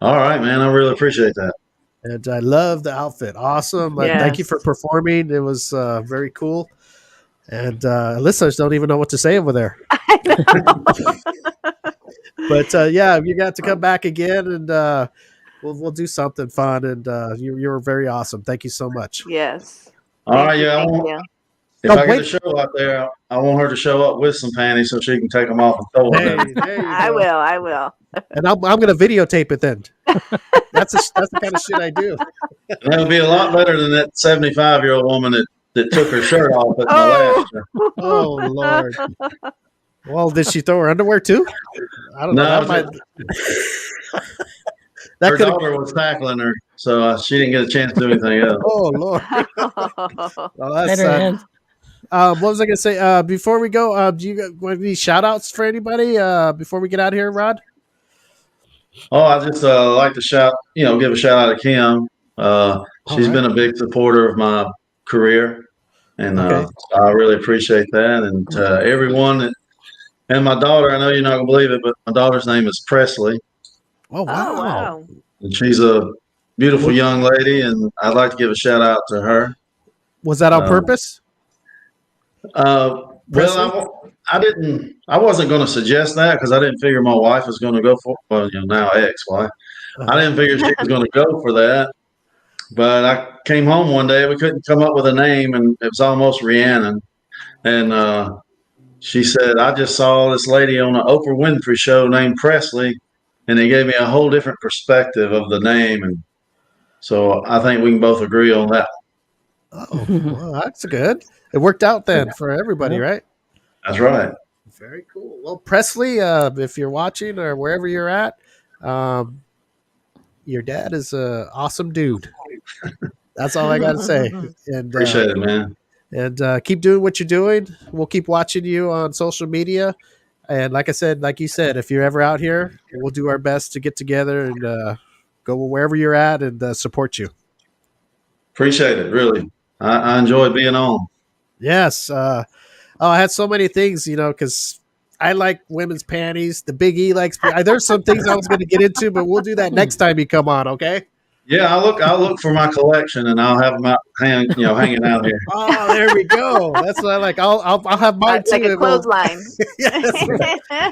All right, man. I really appreciate that. And I love the outfit. Awesome. Thank you for performing. It was very cool. And listeners don't even know what to say over there. But you got to come back again, and we'll do something fun. And you were very awesome. Thank you so much. Yes. All right, if I get a show out there, I want her to show up with some panties so she can take them off and throw them. I will. And I'm going to videotape it then. That's the kind of shit I do. And that'll be a lot better than that 75-year-old woman that took her shirt off at my last show. Oh Lord. Well, did she throw her underwear too? I don't know. That her could. daughter was tackling her, so she didn't get a chance to do anything else. Oh Lord. Well, that's Better hands. what was I gonna say? Before we go, do you want any shout outs for anybody? Before we get out of here, Rod? Oh, I just like to give a shout out to Kim. She's right. been a big supporter of my career, and Okay. I really appreciate that. And everyone, and my daughter, I know you're not gonna believe it, but my daughter's name is Presley, Oh wow. Oh, wow. and she's a beautiful young lady, and I'd like to give a shout out to her. Was that on purpose? Well, I wasn't going to suggest that because I didn't figure my wife was going to go for. Well, now ex-wife. I didn't figure she was going to go for that. But I came home one day. We couldn't come up with a name, and it was almost Rhiannon. And she said, "I just saw this lady on an Oprah Winfrey show named Presley, and it gave me a whole different perspective of the name." And so I think we can both agree on that. Oh, well, that's good. It worked out then for everybody, right? That's right. Very cool. Well, Presley, if you're watching or wherever you're at, your dad is an awesome dude. That's all I got to say. And Appreciate it, man. And keep doing what you're doing. We'll keep watching you on social media. And like you said, if you're ever out here, we'll do our best to get together and go wherever you're at and support you. Appreciate it, really. I enjoy being on. Yes. I had so many things, because I like women's panties. The Big E likes. There's some things I was going to get into, but we'll do that next time you come on. Okay. Yeah, I'll look for my collection and I'll have them out hanging out here. Oh, there we go. That's what I like. I'll have mine too. Like a clothesline. Yes.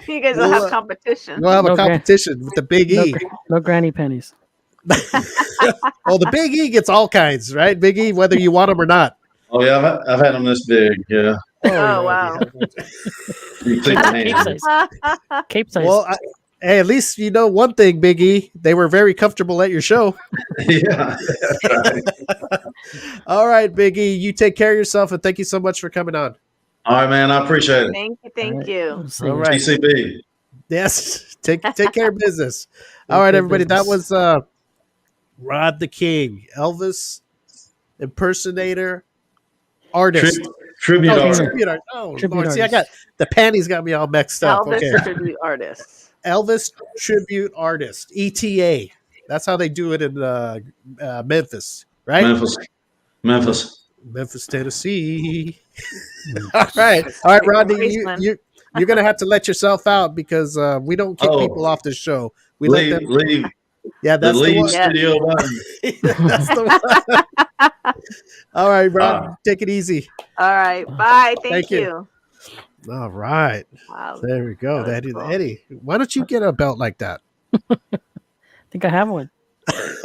You guys will have competition. We'll have a competition with the Big E. No granny panties. Oh, the Big E gets all kinds, right? Big E, whether you want them or not. Oh yeah, I've had them this big. Yeah. Oh wow. You think Cape size. Cape size. Well, hey, at least you know one thing, Big E. They were very comfortable at your show. Yeah. Right. All right, Big E. You take care of yourself, and thank you so much for coming on. All right, man. I appreciate it. Thank you. All right. TCB. Yes. Take care of business. All right, everybody. That was Rod the King, Elvis impersonator, artist. Tribute artist. Tribute artist. Oh, Tribute Lord. See, artist. the panties got me all mixed up. Elvis Okay. tribute artist. Elvis tribute artist, ETA. That's how they do it in Memphis, right? Memphis. Tennessee. All right, Rodney. You're gonna have to let yourself out because we don't kick people off the show. We let them leave. Yeah, that's the one. Studio button. That's the one. All right, Rod. Take it easy. All right. Bye. Thank you. All right. Wow. There we go. That was cool. Eddie, why don't you get a belt like that? I think I have one. You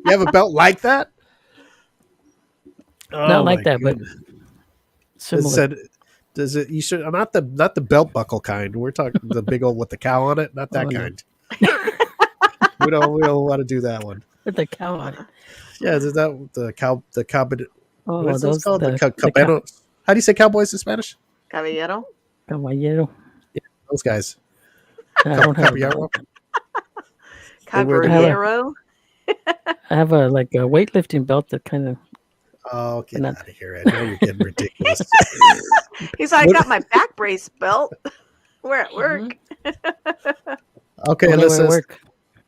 have a belt like that? Not like that, but similar. It said, does it? You should not the belt buckle kind. We're talking the big old with the cow on it, not that kind. We don't want to do that one. With the cow on it. Yeah, is that the cow? The cow. Oh, What's those called? the Cabano. How do you say cowboys in Spanish? Caballero. Caballero. Yeah, those guys. I don't have. Caballero. Caballero. I have a weightlifting belt that kind of. Oh, get out of here, Ed. Now you're getting ridiculous. He's like, I got my back brace belt. We're at work. Okay, Alyssa.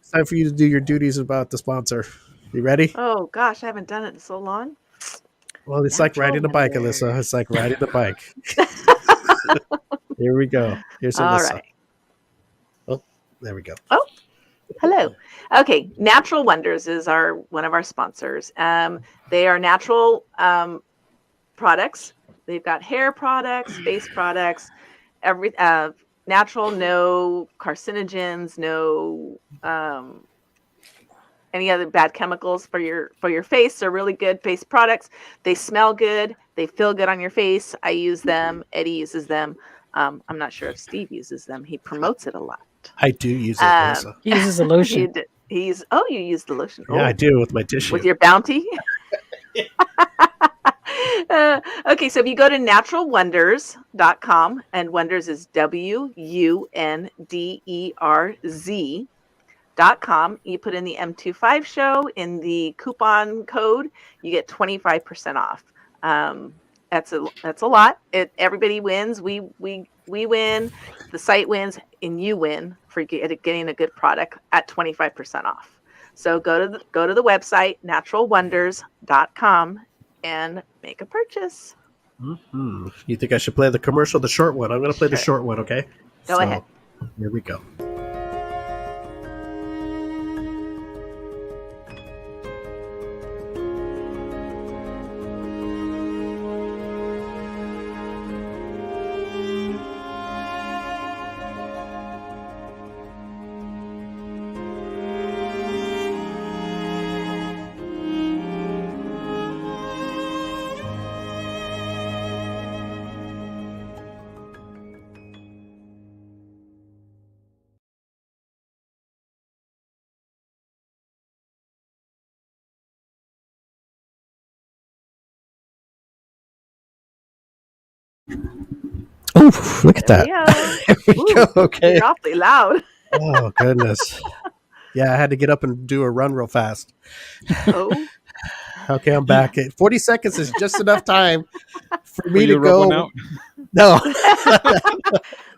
It's time for you to do your duties about the sponsor. You ready? Oh gosh, I haven't done it in so long. Well, it's like riding a bike, Alyssa. It's like riding a bike. Here we go. Here's Alyssa. All right. Oh, there we go. Oh, hello. Okay, Natural Wonders is one of our sponsors. They are natural products. They've got hair products, face products, every natural, no carcinogens, no any other bad chemicals for your face. They're really good face products. They smell good. They feel good on your face. I use them. Eddie uses them. I'm not sure if Steve uses them. He promotes it a lot. I do use it. Alyssa. He uses a lotion. You use the lotion. Yeah, I do with my tissue. With your Bounty. Okay, so if you go to naturalwonders.com, and Wonders is WUNDERZ.com, wonders.com. You put in the M25 show in the coupon code, you get 25% off. That's a lot. Everybody wins. We win. The site wins, and you win for getting a good product at 25% off. So go to the website naturalwonders.com and make a purchase. Mm-hmm. You think I should play the commercial, the short one? I'm going to play the short one, okay? Go ahead. Here we go. Oh, look at that. There we go. Okay. You're awfully loud. Oh, goodness. Yeah, I had to get up and do a run real fast. Oh. Okay, I'm back. 40 seconds is just enough time for me to rub one go. out? No.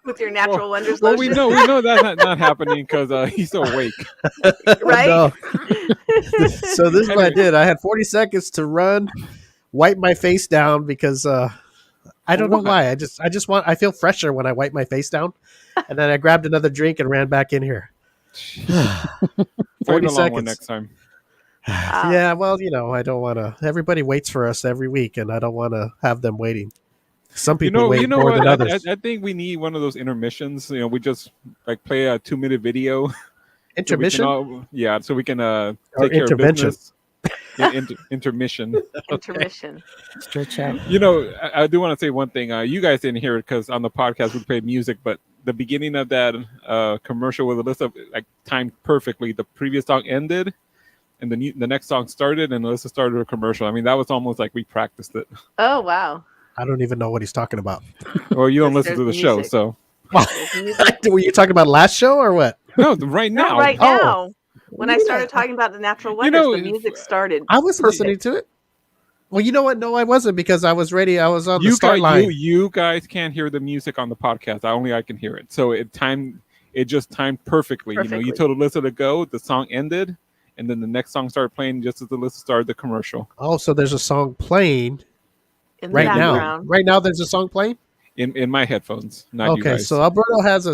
With your natural wonders Well, lotion. we know that's not happening because he's still awake. Right? No. So this is what I did. I had 40 seconds to run, wipe my face down because I don't know why. I feel fresher when I wipe my face down. And then I grabbed another drink and ran back in here. 40 seconds. Next time. Yeah, well, I don't want to. Everybody waits for us every week, and I don't want to have them waiting. Some people wait more than others. I think we need one of those intermissions. We just play a 2-minute video. Intermission? So we can take care of business. Intermission. Intermission. Stretch out. I do want to say one thing. You guys didn't hear it because on the podcast we played music, but the beginning of that commercial with Alyssa timed perfectly. The previous song ended, and the next song started, and Alyssa started a commercial. I mean, that was almost like we practiced it. Oh wow! I don't even know what he's talking about. Well, you don't listen to the show, so. Were you talking about last show or what? No, right now. No, right now. When I started talking about the natural wonders, the music started. I was listening to it. Well, you know what? No, I wasn't because I was ready. I was on the start line. You guys can't hear the music on the podcast. Only I can hear it. So it just timed perfectly. You told Alyssa to go. The song ended, and then the next song started playing just as Alyssa started the commercial. Oh, so there's a song playing right now. Right now, there's a song playing in my headphones. Not you guys. So Alberto has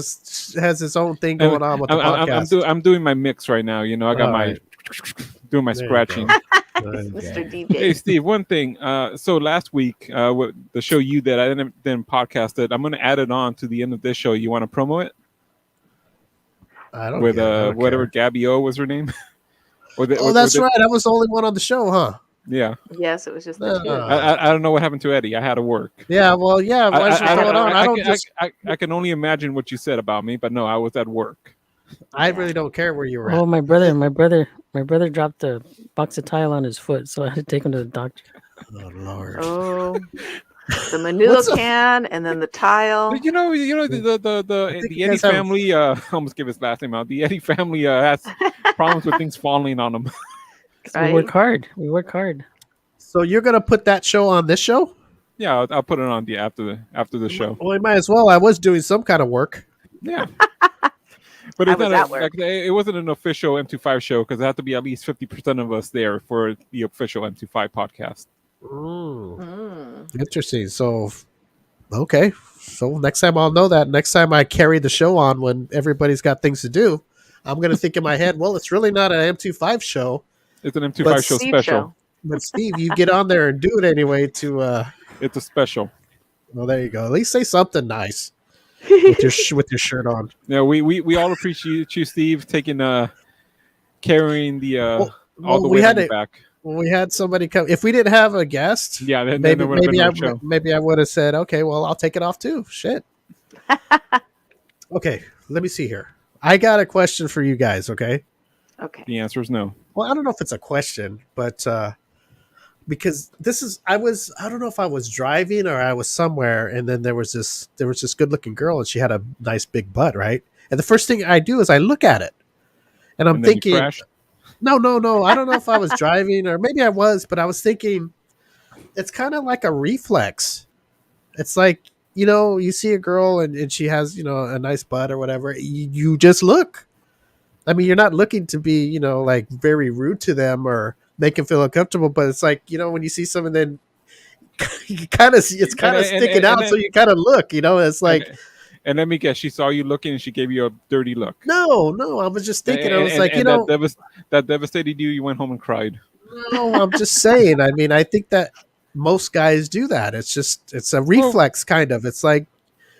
his own thing going on with the podcast. I'm doing my mix right now. I got doing my scratching. Mr. DJ. Hey Steve, one thing. So last week, with the show you did, I didn't podcast it. I'm going to add it on to the end of this show. You want to promo it? I don't. With whatever Gabby O was her name. That's right. I was the only one on the show, huh? Yeah. Yes, it was just the two. I don't know what happened to Eddie. I had to work. Yeah. Well, yeah. I can only imagine what you said about me, but no, I was at work. I really don't care where you were at. Oh, my brother dropped a box of tile on his foot, so I had to take him to the doctor. Oh Lord. Oh, the manure can and then the tile. The Eddie family. I almost give his last name out. The Eddie family has problems with things falling on them. Right? We work hard. So you're gonna put that show on this show? Yeah, I'll put it on after the show. Well, I might as well. I was doing some kind of work. Yeah. But it wasn't an official M25 show because it had to be at least 50% of us there for the official M25 podcast. Interesting. So, okay. So next time I'll know that. Next time I carry the show on when everybody's got things to do, I'm going to think in my head, well, it's really not an M25 show. It's an M25 show special. But Steve, you get on there and do it anyway to... It's a special. Well, there you go. At least say something nice. with your shirt on. Yeah, we all appreciate you, Steve, taking carrying the all the way back. When we had somebody come, if we didn't have a guest, then maybe I would have said, okay, well, I'll take it off too. Shit. Okay, let me see here. I got a question for you guys. Okay. The answer is no. Well, I don't know if it's a question, but because I don't know if I was driving or I was somewhere, and then there was this good looking girl, and she had a nice big butt, right? And the first thing I do is I look at it, And I'm And then you thinking, crashed. no. I don't know if I was driving or maybe I was, but I was thinking it's kind of like a reflex. It's like, you see a girl and she has, a nice butt or whatever. You just look. I mean, you're not looking to be, like very rude to them or make them feel uncomfortable, but it's like, when you see someone, then it's kind of sticking out. So you kind of look, it's like, and let me guess, she saw you looking and she gave you a dirty look. no, I was just thinking, I was like, that devastated you. You went home and cried. no, I'm just saying. I mean, I think that most guys do that. It's a reflex kind of. It's like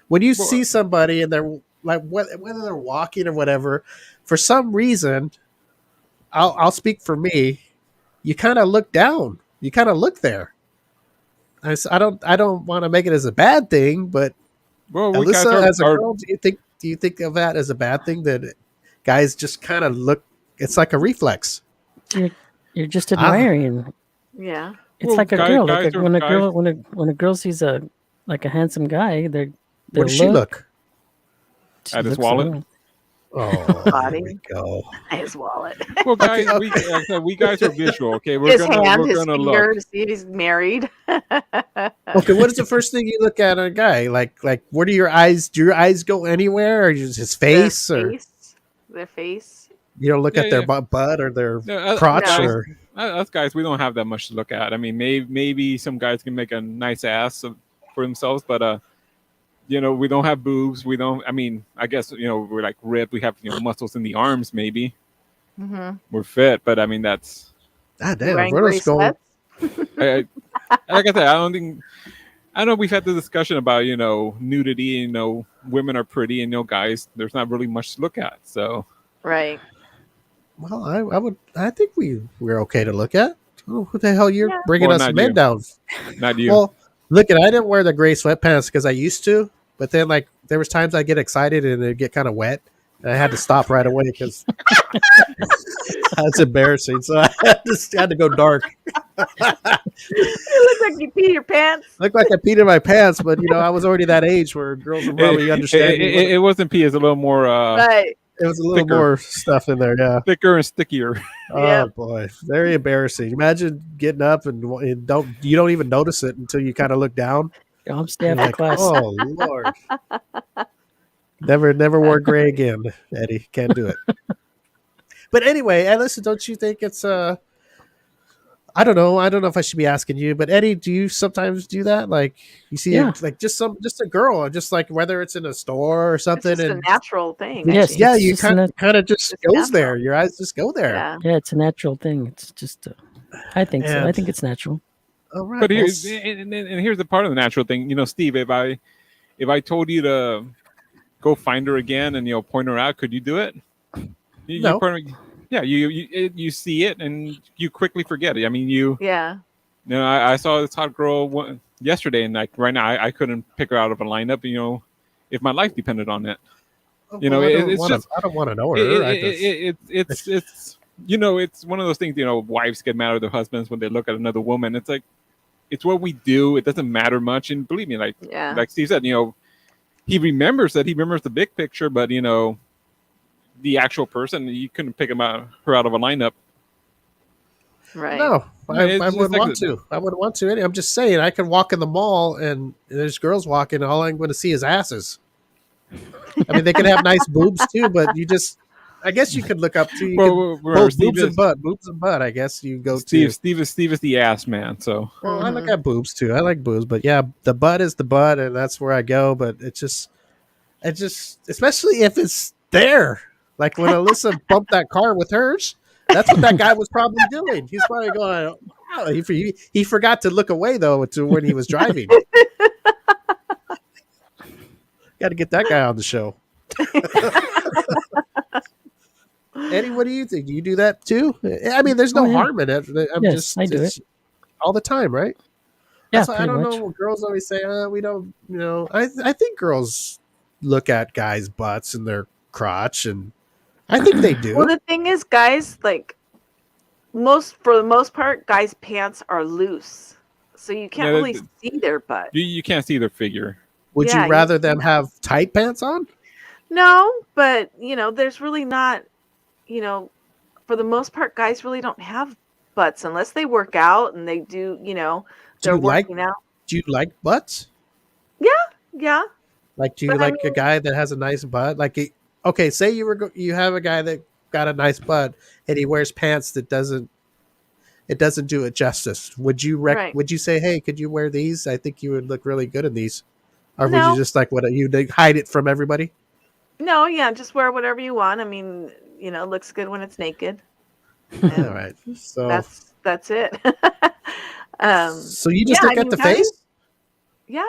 when you see somebody and they're like, whether they're walking or whatever, for some reason, I'll speak for me. You kind of look down. You kind of look there. I don't want to make it as a bad thing, but Alyssa, as a girl, do you think of that as a bad thing that guys just kind of look? It's like a reflex. You're just admiring. Yeah, it's like a girl. Like when a girl sees a handsome guy, what does she look? At his wallet. Oh, body. There we go. His wallet. Well, guys, we guys are visual. Okay, His finger look to see if he's married. Okay, what is the first thing you look at on a guy? Like, where do your eyes? Do your eyes go anywhere, or just his face, their face? You don't look at their butt or their crotch, or us guys. We don't have that much to look at. I mean, maybe some guys can make a nice ass for themselves, but we don't have boobs. We don't. I mean, I guess we're like ripped. We have muscles in the arms. Maybe we're fit, but I mean that's. God damn, where is going? Like I said, I know we've had the discussion about nudity. Women are pretty, and guys, there's not really much to look at. So right. Well, I think we're okay to look at. Oh, who the hell you're bringing us men down? Not you. Well, look, I didn't wear the gray sweatpants because I used to. But then, there was times I get excited and it get kind of wet, and I had to stop right away because that's embarrassing. So I had to go dark. You look like you pee your pants. Looked like I peed in my pants, but I was already that age where girls would probably understand. It wasn't pee; it's a little more. Right. It was a little more stuff in there, yeah. Thicker and stickier. Oh boy, very embarrassing. Imagine getting up and you don't even notice it until you kind of look down. I'm staying after class. Oh Lord. Never wore gray again, Eddie. Can't do it. But anyway, listen, don't you think it's I don't know if I should be asking you, but Eddie, do you sometimes do that? Like you see just a girl, just like whether it's in a store or something, it's just a natural thing. Yes, yeah, you kind of just goes there. Your eyes just go there. Yeah, it's a natural thing. It's just I think so. I think it's natural. All right. But here's the part of the natural thing. Steve, if I told you to go find her again and point her out, could you do it? No. You see it and you quickly forget it. I mean, I saw this hot girl yesterday, and right now I couldn't pick her out of a lineup. If my life depended on it. I don't want to know her. It's one of those things. Wives get mad at their husbands when they look at another woman. It's like, it's what we do. It doesn't matter much, and believe me, like Steve said, he remembers the big picture, but the actual person, you couldn't pick her out of a lineup. Right. No, I wouldn't want to. I wouldn't want to. I'm just saying, I can walk in the mall and there's girls walking, and all I'm going to see is asses. I mean, they can have nice boobs too, but I guess you could look up to boobs and butt. I guess you go to Steve is the ass man. So I look at boobs too. I like boobs, but yeah, the butt is the butt, and that's where I go. But it just, especially if it's there, like when Alyssa bumped that car with hers. That's what that guy was probably doing. He's probably going, wow. He forgot to look away though to when he was driving. Got to get that guy on the show. Eddie, what do you think? Do you do that too? I mean, there's no harm in it. I do it all the time, right? Yeah, I don't know. Girls always say, we don't, I think girls look at guys' butts and their crotch, and I think they do. Well, the thing is, guys, like for the most part, guys' pants are loose, so you can't really see their butt. You can't see their figure. Would you rather them have tight pants on? No, but there's really not. you know, for the most part, guys really don't have butts unless they work out and they do, Do they're you like working out. do you like butts? Yeah, yeah. Like, do you But I like a mean, guy that has a nice butt? Like, okay, say you have a guy that got a nice butt and he wears pants that doesn't do it justice. right. Would you say, hey, could you wear these? I think you would look really good in these. Or would you No, just like hide it from everybody? no, yeah, just wear whatever you want. I mean, it looks good when it's naked, All and right. So that's it. so you Yeah, just look I at mean, the guys, face? yeah,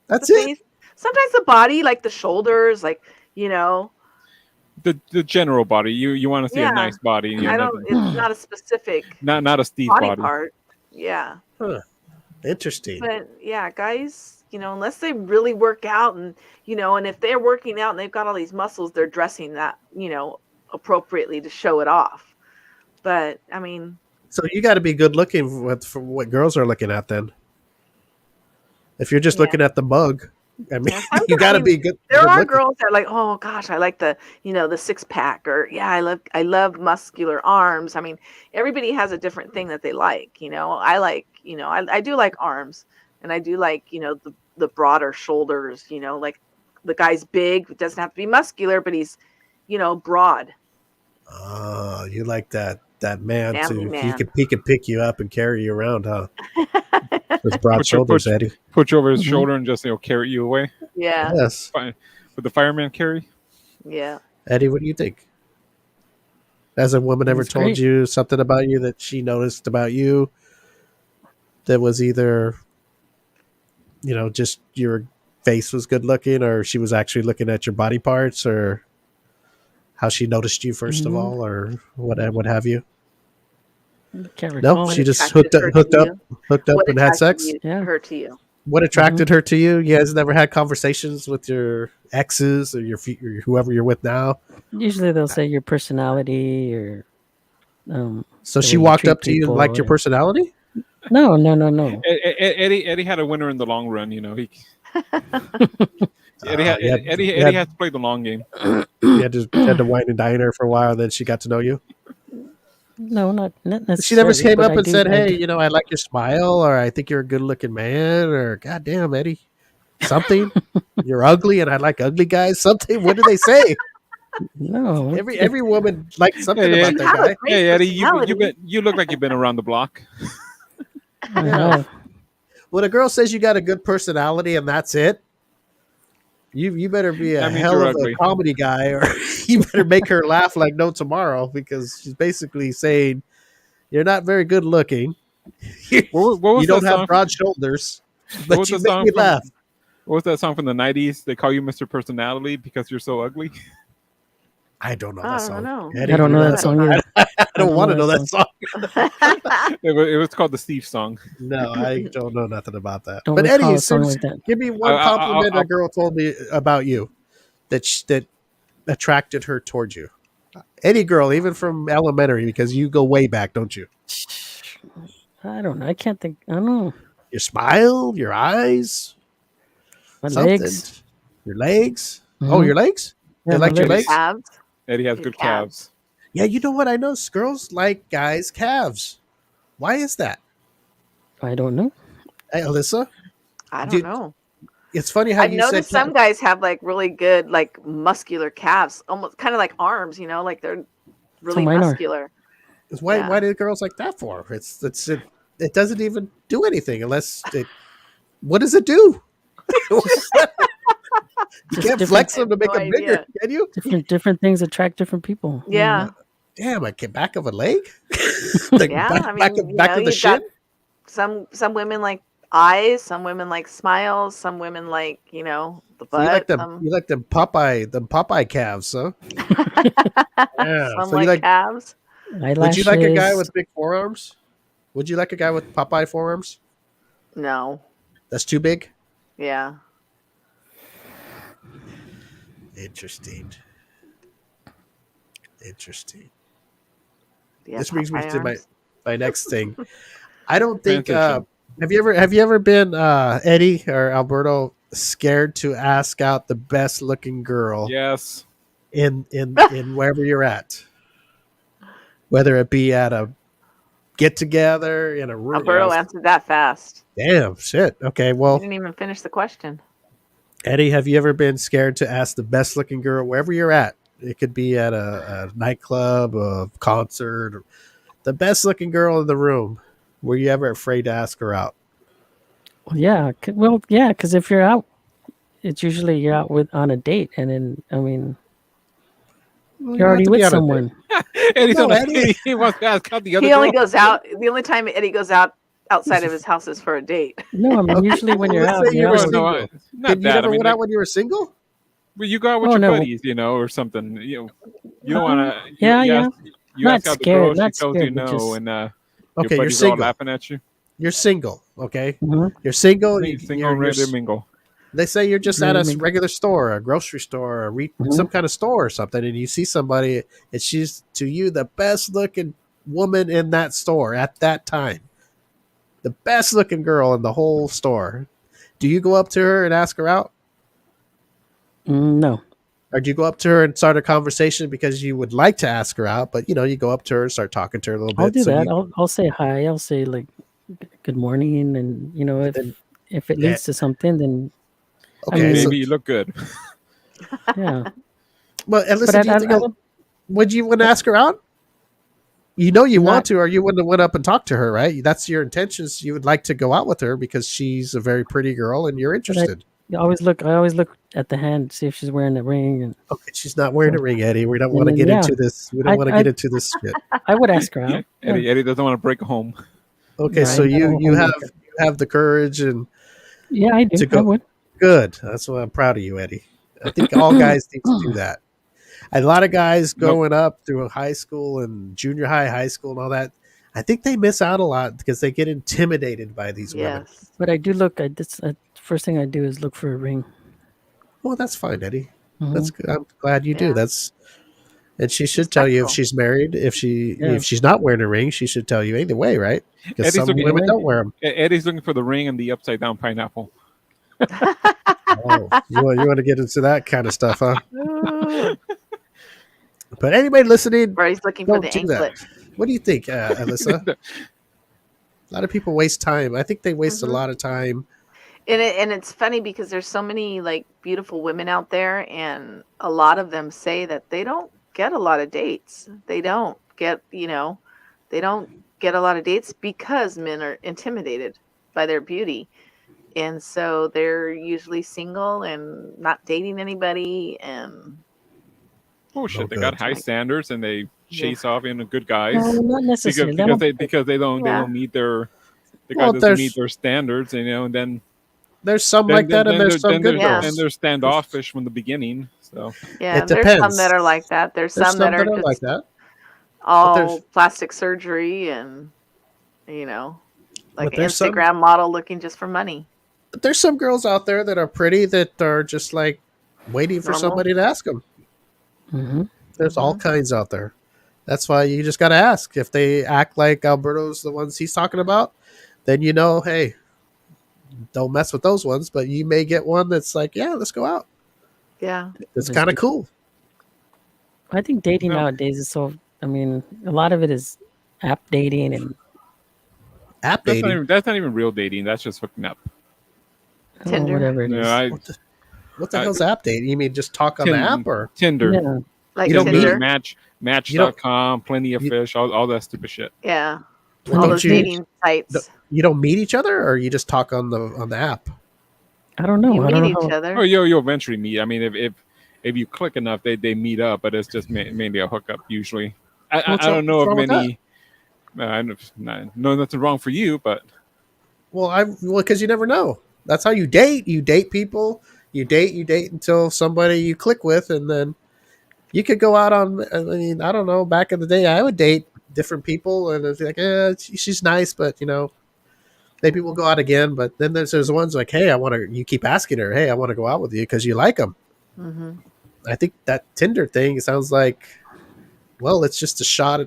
the That's it? face. Sometimes the body, like the shoulders, like you know, The general body. You want to see a yeah. nice body. I don't. Nothing, It's not a specific not a Steve body body. part. Yeah. Huh. Interesting. But yeah, guys, unless they really work out and if they're working out and they've got all these muscles, they're dressing that, appropriately to show it off. But I mean, So you got to be good looking for what girls are looking at then. If you're just yeah. looking at the mug, I mean, Yeah, you got to be good. There good are looking. girls that are like, oh gosh, I like the 6-pack, or yeah, I love muscular arms. I mean, everybody has a different thing that they like. I like, I do like arms, and I do like, the broader shoulders. Like the guy's big, it doesn't have to be muscular, but he's, broad. Oh, you like that man Family too. man. He can pick you up and carry you around, huh? With broad shoulders, Eddie. Put you over his Mhm. shoulder and just carry you away. Yeah, Yes. Fine. Would the fireman carry? yeah. Eddie, what do you think? Has a woman ever That's told great. you something about you that she noticed about you that was either, just your face was good looking, or she was actually looking at your body parts, or how she noticed you 1st of Mhm. all, or what have you? Can't No, recall she it. just Attracted her to you? hooked up What and had attracted sex. Yeah. her to you? What attracted her to you? You guys never had conversations with your exes or or whoever you're with now. Usually they'll say your personality or So the she way you walked treat up to you and people. liked your personality. No. Eddie had a winner in the long run. He Eddie You had, Eddie has to play the long game. you had to wine and dine her for a while, and then she got to know you. No, not necessarily. She never came but up I and do- said, I "Hey, do- I like your smile," or "I think you're a good-looking man," or "God damn, Eddie, something. You're ugly, and I like ugly guys." Something. What do they say? No. Every woman likes something Yeah, about You that have a guy. great Hey Eddie, you personality. you look like you've been around the block. I have. When a girl says you got a good personality and that's it, you better be a That means hell you're of ugly. a comedy guy, or you better make her laugh like no tomorrow, because she's basically saying you're not very good looking. What You was don't that have song? broad shoulders, What but was you the make song me from? laugh. What was that song from the '90s? They call you Mr. Personality because you're so ugly. I don't know I that don't song. know. Eddie, I don't you know know that song either. I don't want to know that song. It was called the Steve song. No, I don't know nothing about that. Don't But recall Eddie, a song seriously, like that. give me one compliment a I'll girl told me about you that attracted her towards you. Any girl, even from elementary, because you go way back, don't you? I don't know. I can't think. I don't know. Your smile, your eyes, My something. legs. Your legs. Oh, Mhm. your legs? They Yeah, my liked your legs. legs? Calves. Eddie has Your good calves. calves. Yeah, you know what? I know girls like guys' calves. Why is that? I don't know. Hey, Alyssa, I don't Dude, know. it's funny how I've you said noticed some guys have like really good, like muscular calves, almost kind of like arms. Like they're really mine are. muscular. Why Yeah. do girls like that for? It doesn't even do anything unless it. What does it do? You Just can't different- flex them to make No them bigger, idea. can you? different things attract different people. Yeah. Damn, back of a leg? The Yeah. back, I mean, back of the you've got shin? some women like eyes, some women like smiles, some women like the So butt. you like them Popeye calves, huh? Yeah. Some So you like like calves. Eyelashes. would you like a guy with big forearms? Would you like a guy with Popeye forearms? No. That's too big? Yeah. Interesting. Yeah. This brings me Popeye to arms. my next thing. I don't think Transition. have you ever been Eddie or Alberto scared to ask out the best looking girl Yes. in wherever you're at? whether it be at a get together in a room. Alberto answered that fast. Damn, shit. Okay, You well, didn't even finish the question. Eddie, have you ever been scared to ask the best looking girl wherever you're at? It could be at a nightclub, a concert, or the best looking girl in the room. Were you ever afraid to ask her out? Well, yeah, because if you're out, it's usually you're out with on a date, and then I mean, Well, you you're don't have already to be with on a date. someone. Eddie's No, on a, Eddie. he wants to ask out the other He only girl. goes out. The only time Eddie goes out outside of his house is for a date. No, I mean usually when Well, you're let's out, say you you're were out Well, with, no, single. not Did you that. never I mean, went out when you were single? well, you go out with Oh, your no. buddies, or something. You don't want to. yeah. You Not ask out the scared, girl, she not tells scared, you but no, just- and your Okay, you're buddies are all single. laughing at you. You're single, okay? Mhm. You're single. Single, ready to mingle. They say you're just at Ready a to mingle. regular store, a grocery store, some kind of store or something, and you see somebody, and she's to you the best looking woman in that store at that time, the best looking girl in the whole store. Do you go up to her and ask her out, No. or do you go up to her and start a conversation because you would like to ask her out, but you go up to her and start talking to her a little bit? I'll do so that. you- I'll say hi. I'll say like good morning, and if it Yeah. leads to something, then okay, mean- so, Maybe you look good. yeah. well, and But listen, do you think would you want to ask her out? You want Not- to, or you wouldn't have went up and talked to her, right? That's your intentions. You would like to go out with her because she's a very pretty girl and you're interested. I always look at the hand, see if she's wearing a ring, and Okay, she's not wearing a ring, Eddie. We don't And want to then, get yeah. into this. We don't I- want to I- get into this shit. I would ask her out. Yeah. Eddie doesn't want to break home. Okay, Yeah, so I you don't you wanna have the courage and Yeah, I do. To go- I would. good. That's why I'm proud of you, Eddie. I think all guys need to do that. A lot of guys growing up through high school and junior high school and all that, I think they miss out a lot because they get intimidated by these women. Yes. But I do look. First thing I do is look for a ring. Well, that's fine, Eddie. Mhm. That's good. I'm glad you do. Yeah. And she should tell you if Respectful. she's married. If Yeah. she's not wearing a ring, she should tell you either way, right? Because Eddie's some looking- women don't wear them. Eddie's looking for the ring and the upside down pineapple. Oh, you want to get into that kind of stuff, huh? But anybody listening, Or he's looking for don't the do that. anklet. What do you think, Alyssa? A lot of people waste time. I think they waste a Mhm. lot of time. And it's funny because there's so many like beautiful women out there, and a lot of them say that they don't get a lot of dates. They don't get they don't get a lot of dates because men are intimidated by their beauty. And so they're usually single and not dating anybody, and Oh shit! No They got good. high standards and they chase off in good guys No, not necessarily. because they don't Yeah. meet the guy Well, doesn't there's- meet their standards, and then There's some like that, and there's some good Yeah. and girls. they're standoffish from the beginning. So yeah, It there's some depends. that are like that. There's There's some that are just like that. all there's- plastic surgery and like But an there's some- Instagram model looking just for money. But there's some girls out there that are pretty that are just like waiting for Normal. somebody to ask them. Hmm. There's all kinds out there. That's why you just got to ask. If they act like Alberto's the ones he's talking about, then hey, don't mess with those ones. But you may get one that's like, yeah, let's go out. Yeah. It's Just kind of do- cool. I think dating No. nowadays is so. I mean, a lot of it is app dating and App dating. that's not even real dating. That's just hooking up. Tinder. whatever it is. No, What the I- hell's app dating? You mean just talk on the Tinder. app, or Tinder, Yeah. Like You don't Tinder. meet- Match.com, Plenty of you- Fish, all that stupid shit. Yeah. Well, All don't those you- dating sites. the- you don't meet each other, or you just talk on the app? I don't know. You I don't meet know each how- other. Oh, you'll eventually meet. I mean, if you click enough, they meet up, but it's just mainly a hookup usually. I What's don't know wrong of with many. No, nothing wrong for you, but Well, because you never know. That's how you date. You date people. You date until somebody you click with, and then you could go out on. I mean, I don't know. Back in the day, I would date different people, and it's like, she's nice, but maybe we'll go out again. But then there's ones like, hey, I want to. You keep asking her, hey, I want to go out with you because you like them. Hmm. I think that Tinder thing sounds like, well, it's just a shot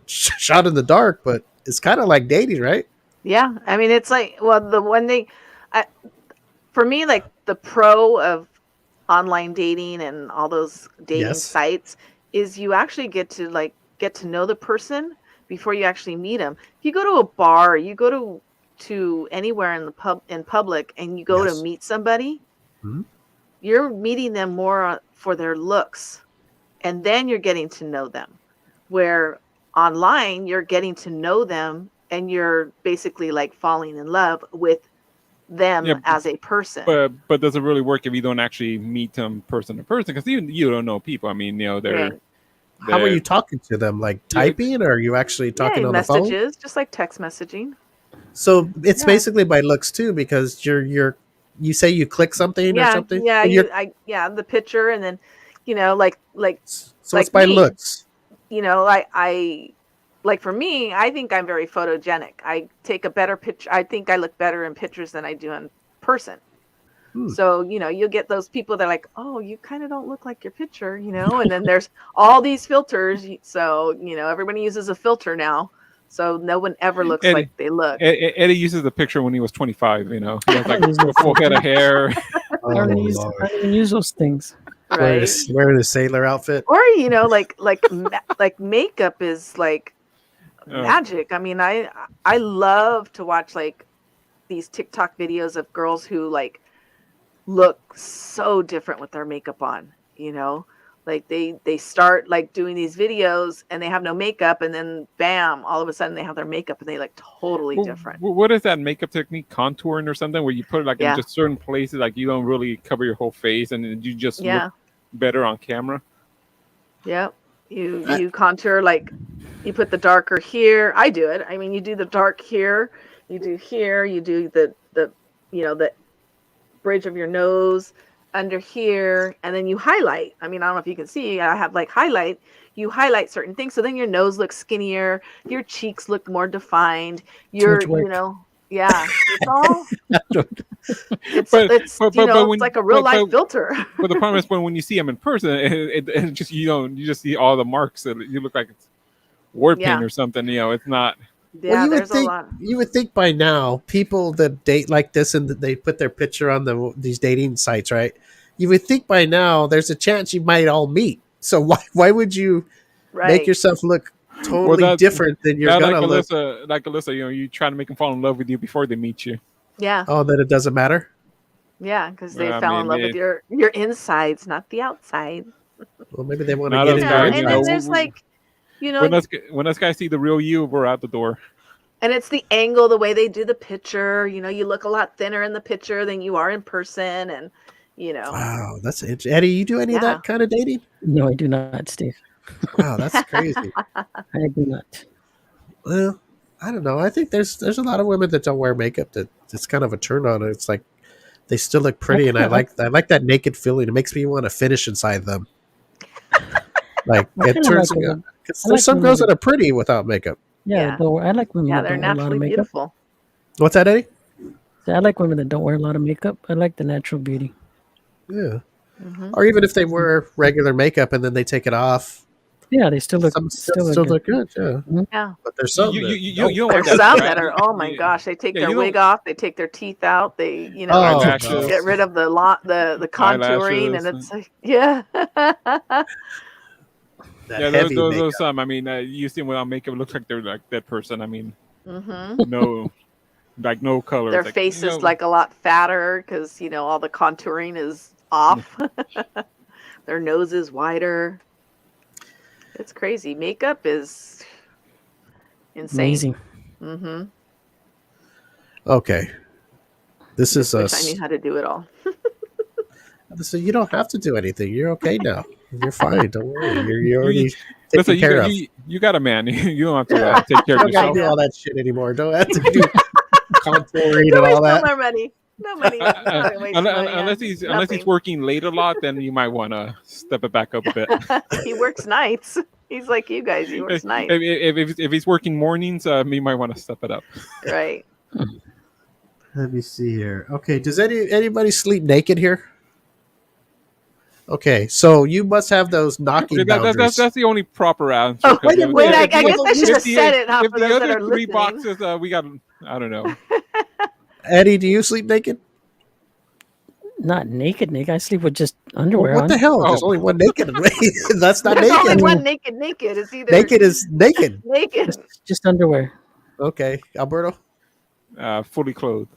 in the dark, but it's kind of like dating, right? Yeah. I mean, it's like, well, for me, like the pro of online dating and all those dating Yes. sites is you actually get to know the person before you actually meet them. If you go to a bar, you go to anywhere in public, and you go to meet somebody, you're meeting them more for their looks, and then you're getting to know them. Where online, you're getting to know them, and you're basically like falling in love with them as a person. But does it really work if you don't actually meet them person to person? Because even you don't know people. I mean, they're. Right. How are you talking to them? Like typing, or are you actually talking on messages, the phone? Just like text messaging. So it's basically by looks too, because you say you click something or something. Yeah, the picture, and then like so it's by looks. I like, for me, I think I'm very photogenic. I take a better picture. I think I look better in pictures than I do in person. So, you'll get those people that are like, oh, you kind of don't look like your picture, and then there's all these filters. So, everybody uses a filter now. So no one ever looks like they look. Eddie uses the picture when he was 25, He has like a full head of hair. I don't even use those things. Right. Wearing a sailor outfit. Or, like makeup is like magic. I mean, I love to watch like these TikTok videos of girls who like look so different with their makeup on, like they start like doing these videos and they have no makeup, and then bam, all of a sudden they have their makeup and they look totally different. What is that makeup technique? Contouring or something, where you put it like in just certain places, like you don't really cover your whole face, and you just look better on camera. Yep. You contour, like you put the darker here. I do it. I mean, you do the dark here, you do the the bridge of your nose under here, and then you highlight. I mean, I don't know if you can see, I have like highlight. You highlight certain things, so then your nose looks skinnier, your cheeks look more defined. It's all it's like a real life filter. But the problem is when you see them in person, it just you just see all the marks. You look like it's war paint or something. It's not. Yeah, there's a lot. You would think by now, people that date like this and they put their picture on these dating sites, right? You would think by now there's a chance you might all meet. So why would you make yourself look totally different than you're gonna look? Like Alyssa, you try to make them fall in love with you before they meet you. Yeah. Oh, then it doesn't matter. Yeah, because they fell in love with your insides, not the outside. Well, maybe they want to get into it. And then there's like. When us guys see the real you, we're out the door. And it's the angle, the way they do the picture. You look a lot thinner in the picture than you are in person, and Wow, that's interesting. Eddie, you do any of that kind of dating? No, I do not, Steve. Wow, that's crazy. I do not. Well, I don't know. I think there's a lot of women that don't wear makeup that it's kind of a turn on. It's like they still look pretty, and I like that naked feeling. It makes me want to finish inside them. Like it turns. There's some girls that are pretty without makeup. Yeah. I like women that they're don't wear a lot of naturally makeup. beautiful. What's that, Eddie? I like women that don't wear a lot of makeup. I like the natural beauty. Yeah. Or even if they wear regular makeup and then they take it off. Yeah, they still look look good. Yeah. Yeah. But there's some there's some that are, oh my gosh, they take their wig off, they take their teeth out, they get rid of the contouring, and it's like those some. I mean, you see them without makeup, it looks like they're like that person. I mean, no color. Their face is like a lot fatter because all the contouring is off. Their nose is wider. It's crazy. Makeup is insane. Amazing. Okay. This is I knew how to do it all. So you don't have to do anything. You're okay now. You're fine. Don't worry. You're already taken care of. You got a man. You don't have to take care of yourself. You don't do all that shit anymore. Don't have to do contouring and all that. No money. Unless he's working late a lot, then you might want to step it back up a bit. He works nights. He's like you guys. He works nights. If he's working mornings, you might want to step it up. Right. Let me see here. Okay. Does anybody sleep naked here? Okay, so you must have those knocking boundaries. That's the only proper answer. Oh, wait, I guess I should have said it. If the other three boxes, we got, I don't know. Eddie, do you sleep naked? not naked. Naked. I sleep with just Well, underwear what on. the hell? There's Oh. only one naked. That's not There's only naked. one naked. It's either Naked is naked. naked. Just underwear. Okay, Alberto, Fully clothed.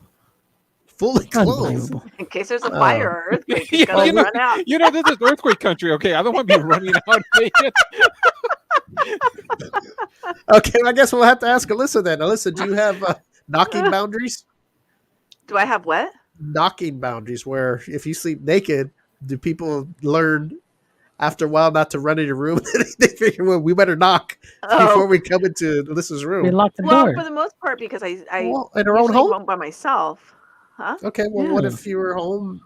fully clothed. Unbelievable. In case there's a fire or earthquake, it's Yeah, gonna run out. this is earthquake country. Okay, I don't want to be running out naked. Okay, I guess we'll have to ask Alyssa then. Alyssa, do you have knocking boundaries? Do I have what? Knocking boundaries, where if you sleep naked, do people learn after a while not to run in your room? They figure, well, we better knock before we come into Alyssa's We room. lock the Well, door. for the most part, because I Well, in her own usually home. by myself. Huh? Okay, well, what Yeah. if you were home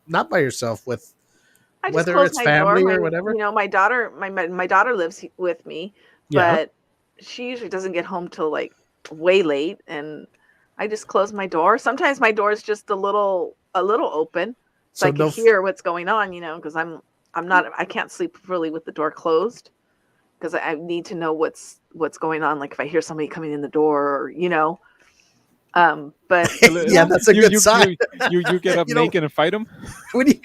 not by yourself with I just whether close it's my family door. or whatever? You know, my daughter lives with me, Yeah. but she usually doesn't get home till like way late, and I just close my door. Sometimes my door is just a little open, so I can hear what's going on. You know, because I can't sleep really with the door closed, because I need to know what's going on. Like if I hear somebody coming in the door, or, you know. But Yeah, that's a good sign. You get up You know- naked and fight them. When you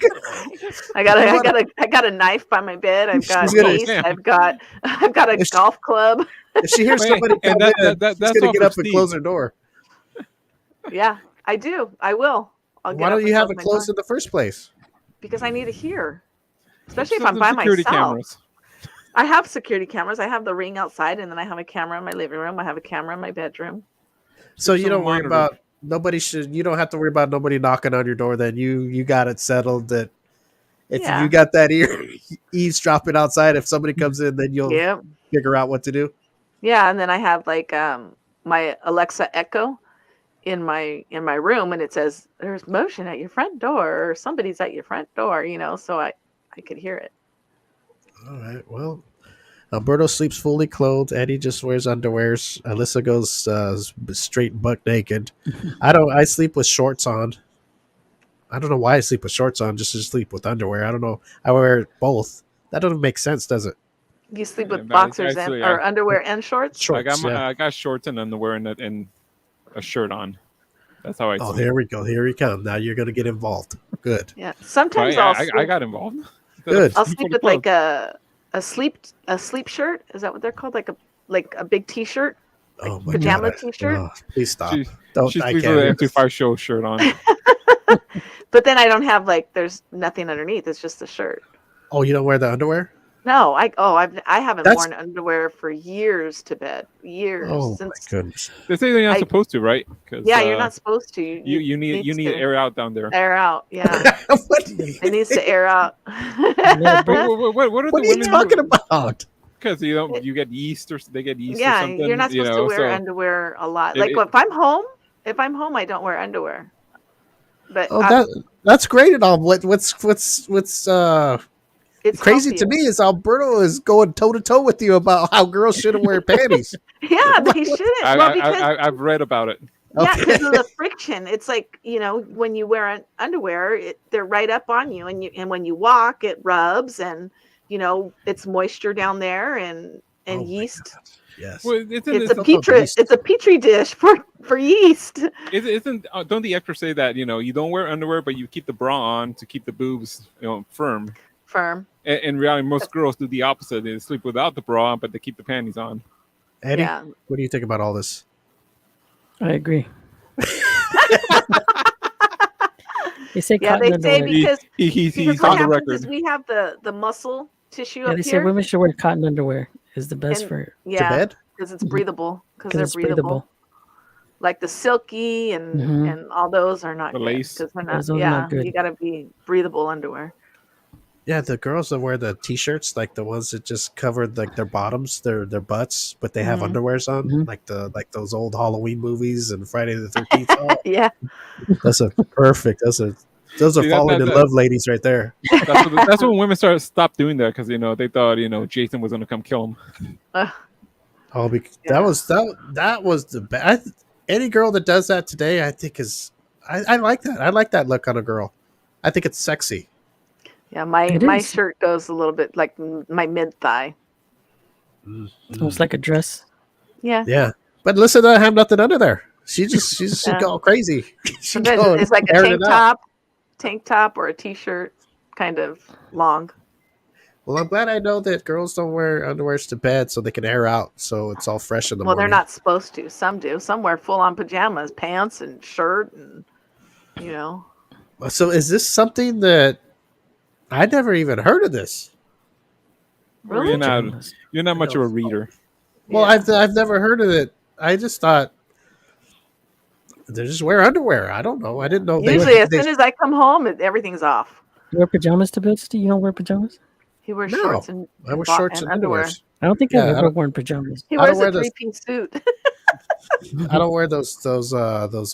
I got a knife by my bed. I've got She's gonna- mace. I've got a If she- golf club. if she hears Wait, somebody and come in, that's she's gonna all get for up and Steve. close her door. Yeah, I do. I will. I'll Why up don't and you have close it my closed door. in the first place? Because I need to hear, especially if So I'm the by security myself. cameras. I have security cameras. I have the ring outside, and then I have a camera in my living room. I have a camera in my bedroom. So you So don't worry monitored. about nobody should. You don't have to worry about nobody knocking on your door. Then you got it settled that if Yeah. you got that eavesdropping outside, if somebody comes in, then you'll Yeah, figure out what to do. yeah. And then I have like my Alexa Echo in my room, and it says there's motion at your front door, or somebody's at your front door. You know, so I could hear it. All right. Well, Alberto sleeps fully clothed. Eddie just wears underwears. Alyssa goes straight buck naked. I sleep with shorts on. I don't know why I sleep with shorts on. Just to sleep with underwear. I don't know. I wear both. That doesn't make sense, does it? You sleep with Yeah, but boxers actually, or underwear and shorts. Shorts. I got shorts and underwear and a shirt on. That's how I. Oh, sleep. here we go. Here we come. Now you're gonna get involved. Good. Yeah. So Sometimes I got involved. Good. I'll sleep with like a sleep shirt. Is that what they're called? Like a big t-shirt, Oh my pajama God. t-shirt. Oh, please stop. She Don't. sleeps I with an can't. M25 show shirt on. But then I don't have there's nothing underneath. It's just the shirt. Oh, you don't wear the underwear? No, I haven't That's- worn underwear for years to bed. Years Oh my since. goodness. They say you're not I- supposed to, right? 'Cause, Yeah, you're not supposed to. You need to air out down there. air out. Yeah, What, it needs to air out. Yeah, What are what the are you women talking about? Because you get yeast or they get yeast or Yeah, something. you're not supposed to wear so underwear a lot. It- Like it- if I'm home, I don't wear underwear. But Oh, that's great and all. What's it's crazy to healthier. me is Alberto is going toe to toe with you about how girls shouldn't wear panties. Yeah, they shouldn't. Well, because I've read about it. yeah, Okay. because of the friction. It's like, when you wear underwear, they're right up on you, and when you walk, it rubs, and it's moisture down there, and Oh my yeast. God. Yes. Well, It's isn't a petri dish for yeast. don't the experts say that you don't wear underwear, but you keep the bra on to keep the boobs firm? Firm. In reality, most girls do the opposite. They sleep without the bra, but they keep the panties on. Eddie, Yeah. what do you think about all this? I agree. They say Yeah, cotton they say underwear. because He's what on the happens record. is we have the muscle tissue Yeah, up they say here. women should wear cotton underwear. Is the best And- for Yeah, bed? because it's breathable. Because because they're it's breathable. breathable. Like the silky and Mhm. and all those are not The good, lace. 'cause they're Those not. are Yeah, not good. you got to be breathable underwear. Yeah, the girls that wear the t-shirts, like the ones that just covered like their bottoms, their butts, but they have Mhm. underwears on, Mhm. like those old Halloween movies and Friday the 13th. Oh, Yeah, that's a perfect. Those are See, falling in that- love ladies right there. That's when women stopped doing that because they thought Jason was gonna come kill them. Oh, Yeah. that was the best. Any girl that does that today, I think I like that. I like that look on a girl. I think it's sexy. yeah. My It my is. shirt goes a little bit like my mid thigh. Almost like a dress. Yeah, Yeah, but listen, I have nothing under there. She's Yeah. going crazy. She's sometimes going it's like a airing tank it out. tank top or a t-shirt, kind of long. Well, I'm glad I know that girls don't wear underwears to bed so they can air out, so it's all fresh in the Well, morning. they're not supposed to. Some do. Some wear full-on pajamas, pants and shirt, and So is this something that I never even heard of this? Well, Really? you're not much of a reader. Well, Yeah. I've never heard of it. I just thought they just wear underwear. I don't know. I didn't know Usually, as soon as I come home, everything's off. You wear pajamas to bed, Steve? You don't wear pajamas? He wears No, shorts and I wear shorts and underwear. underwears. I don't think Yeah, I've I ever don't- worn pajamas. He I don't wears wear a those- three-piece suit. I don't wear those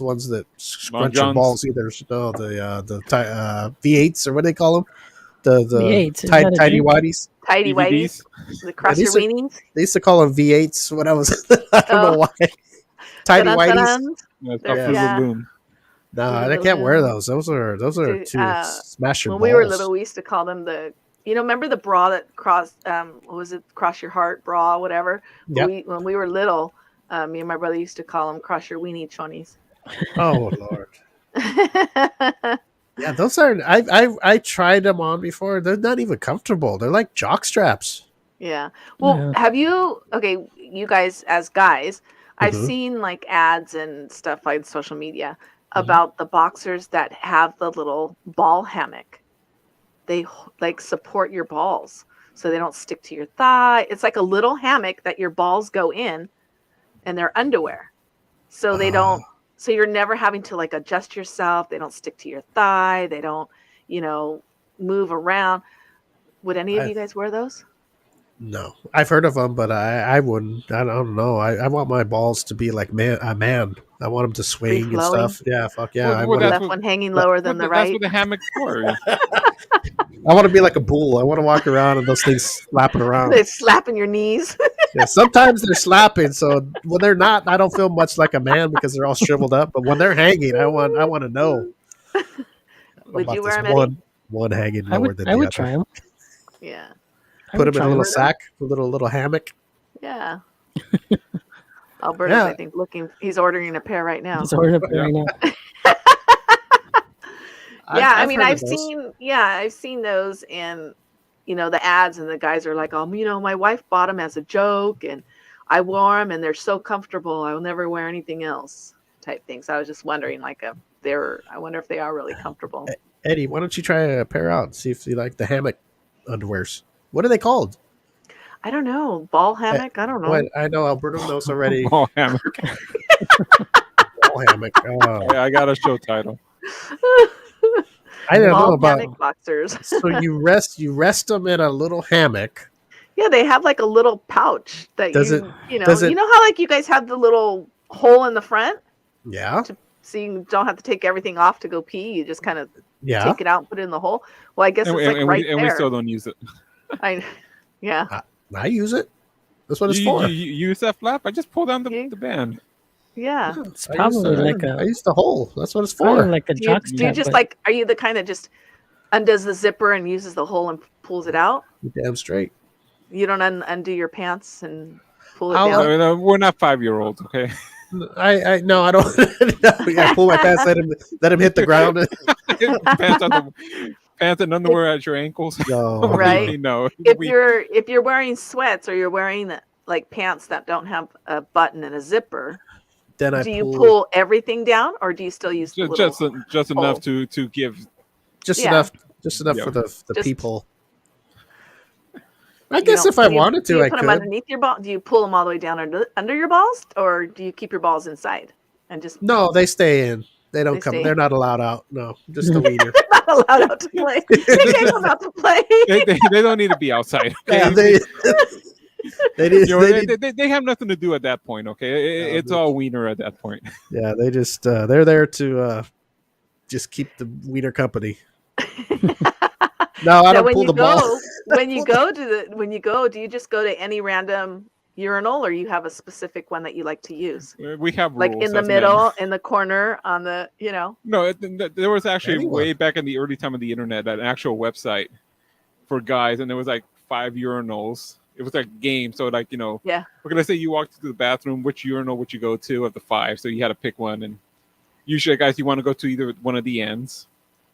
ones that scrunch your johns? balls either. No, the V8s or what do they call them? The V8s, is tight, that a tidy drink? whities. Tidy DVDs? whities. The cross Yeah, your these are- weenies. They used to call them V8s when I was. I don't know Oh. why. Tidy whities. Dun-dun-dun-dun. Yeah, it's called Yeah. Fruit of the Loom. No, Fruit of I the can't wear Loom. those. Those are Dude, to smash your When balls. we were little, we used to call them remember the bra that crossed, what was it, cross your heart bra, whatever? Yep. When we were little, me and my brother used to call them cross your weenie chonies. Oh Lord. Yeah, those are. I tried them on before. They're not even comfortable. They're like jock straps. Yeah. Well, Yeah. have you, you guys as guys, I've Mhm. seen like ads and stuff like social media Mm-hmm. about the boxers that have the little ball hammock. They like support your balls so they don't stick to your thigh. It's like a little hammock that your balls go in and they're underwear. So they don't, so you're never having to like adjust yourself. They don't stick to your thigh. They don't, move around. Would any of you guys wear those? No, I've heard of them, but I wouldn't. I don't know. I want my balls to be like a man. I want them to swing and Free-flowing? stuff. Yeah, fuck yeah. Well, I well, want that's Left what- one hanging lower than the That's right. what the hammock's for. to be like a bull. I want to walk around and those things slapping around. They're slapping your knees. Yeah, sometimes they're slapping, so when they're not, I don't feel much like a man because they're all shriveled up. But when they're hanging, I want to know. Would about you this wear 'em, Eddie? one hanging I lower would, than I the would other. try them. Yeah. Put them in a little sack, a little hammock. Yeah. Alberta's, Yeah. I think, he's ordering a pair right now. It's hard up right now. Yeah, I mean, heard I've of those. seen those in, the ads, and the guys are like, my wife bought them as a joke, and I wore them, and they're so comfortable. I will never wear anything else, type thing. So I was just wondering, like, I wonder if they are really comfortable. Eddie, why don't you try a pair out and see if you like the hammock underwears? What are they called? I don't know, ball hammock. I don't know. What I know Alberto knows already. Ball hammock. Ball hammock. Oh, Yeah, I got a show title. I don't know Ball about. hammock boxers. So you rest them in a little hammock. Yeah, they have like a little pouch that Does you it- you know does it- you know how like you guys have the little hole in the front, Yeah, so you don't have to take everything off to go pee. You just kind of yeah. take it out and put it in the hole. Well, I guess And, it's like right we there. still don't use it. Yeah, I use it. That's what it's You for. use that flap? I just pull down You- the band. yeah. It's I probably use like I use the hole. That's what it's probably for. like a Do you, jock do you strap. just but like? Are you the kind that just undoes the zipper and uses the hole and pulls it out? You're damn straight. You don't undo your pants and pull it How- down. No, we're not 5-year-olds, okay? I no, I don't. No, I pull my pants, let him hit the ground. Pants and underwear at your ankles. No, Right. No. If you're wearing sweats or you're wearing like pants that don't have a button and a zipper, Then I do you pull pull everything down or do you still use the little just hole? enough to give. just Yeah. enough, Yeah. for the Just- peephole. I You guess don't- if I do you- wanted do to, you I put them could. underneath your ball? Do you pull them all the way down under your balls, or do you keep your balls inside and just No, they stay in. They don't They come. stay They're not allowed out. No, just the wiener. not allowed out to play? They can't come out to play. They don't need to be outside. Okay? Yeah, they You know, they need- they have nothing to do at that point. Okay, No, it's but- all wiener at that point. yeah, they just they're there to just keep the wiener company. No, I So don't when pull you the ball. go, when you go, do you just go to any random urinal, or you have a specific one that you like to use? We have Like rules in the as men. middle, in the corner, on the No, there was actually Anyone. way back in the early time of the internet an actual website for guys, and there was like 5 urinals. It was like a game, so like Yeah. Okay, let's say you walked to the bathroom. Which urinal would you go to of the 5? So you had to pick one, and usually, guys, you want to go to either one of the ends,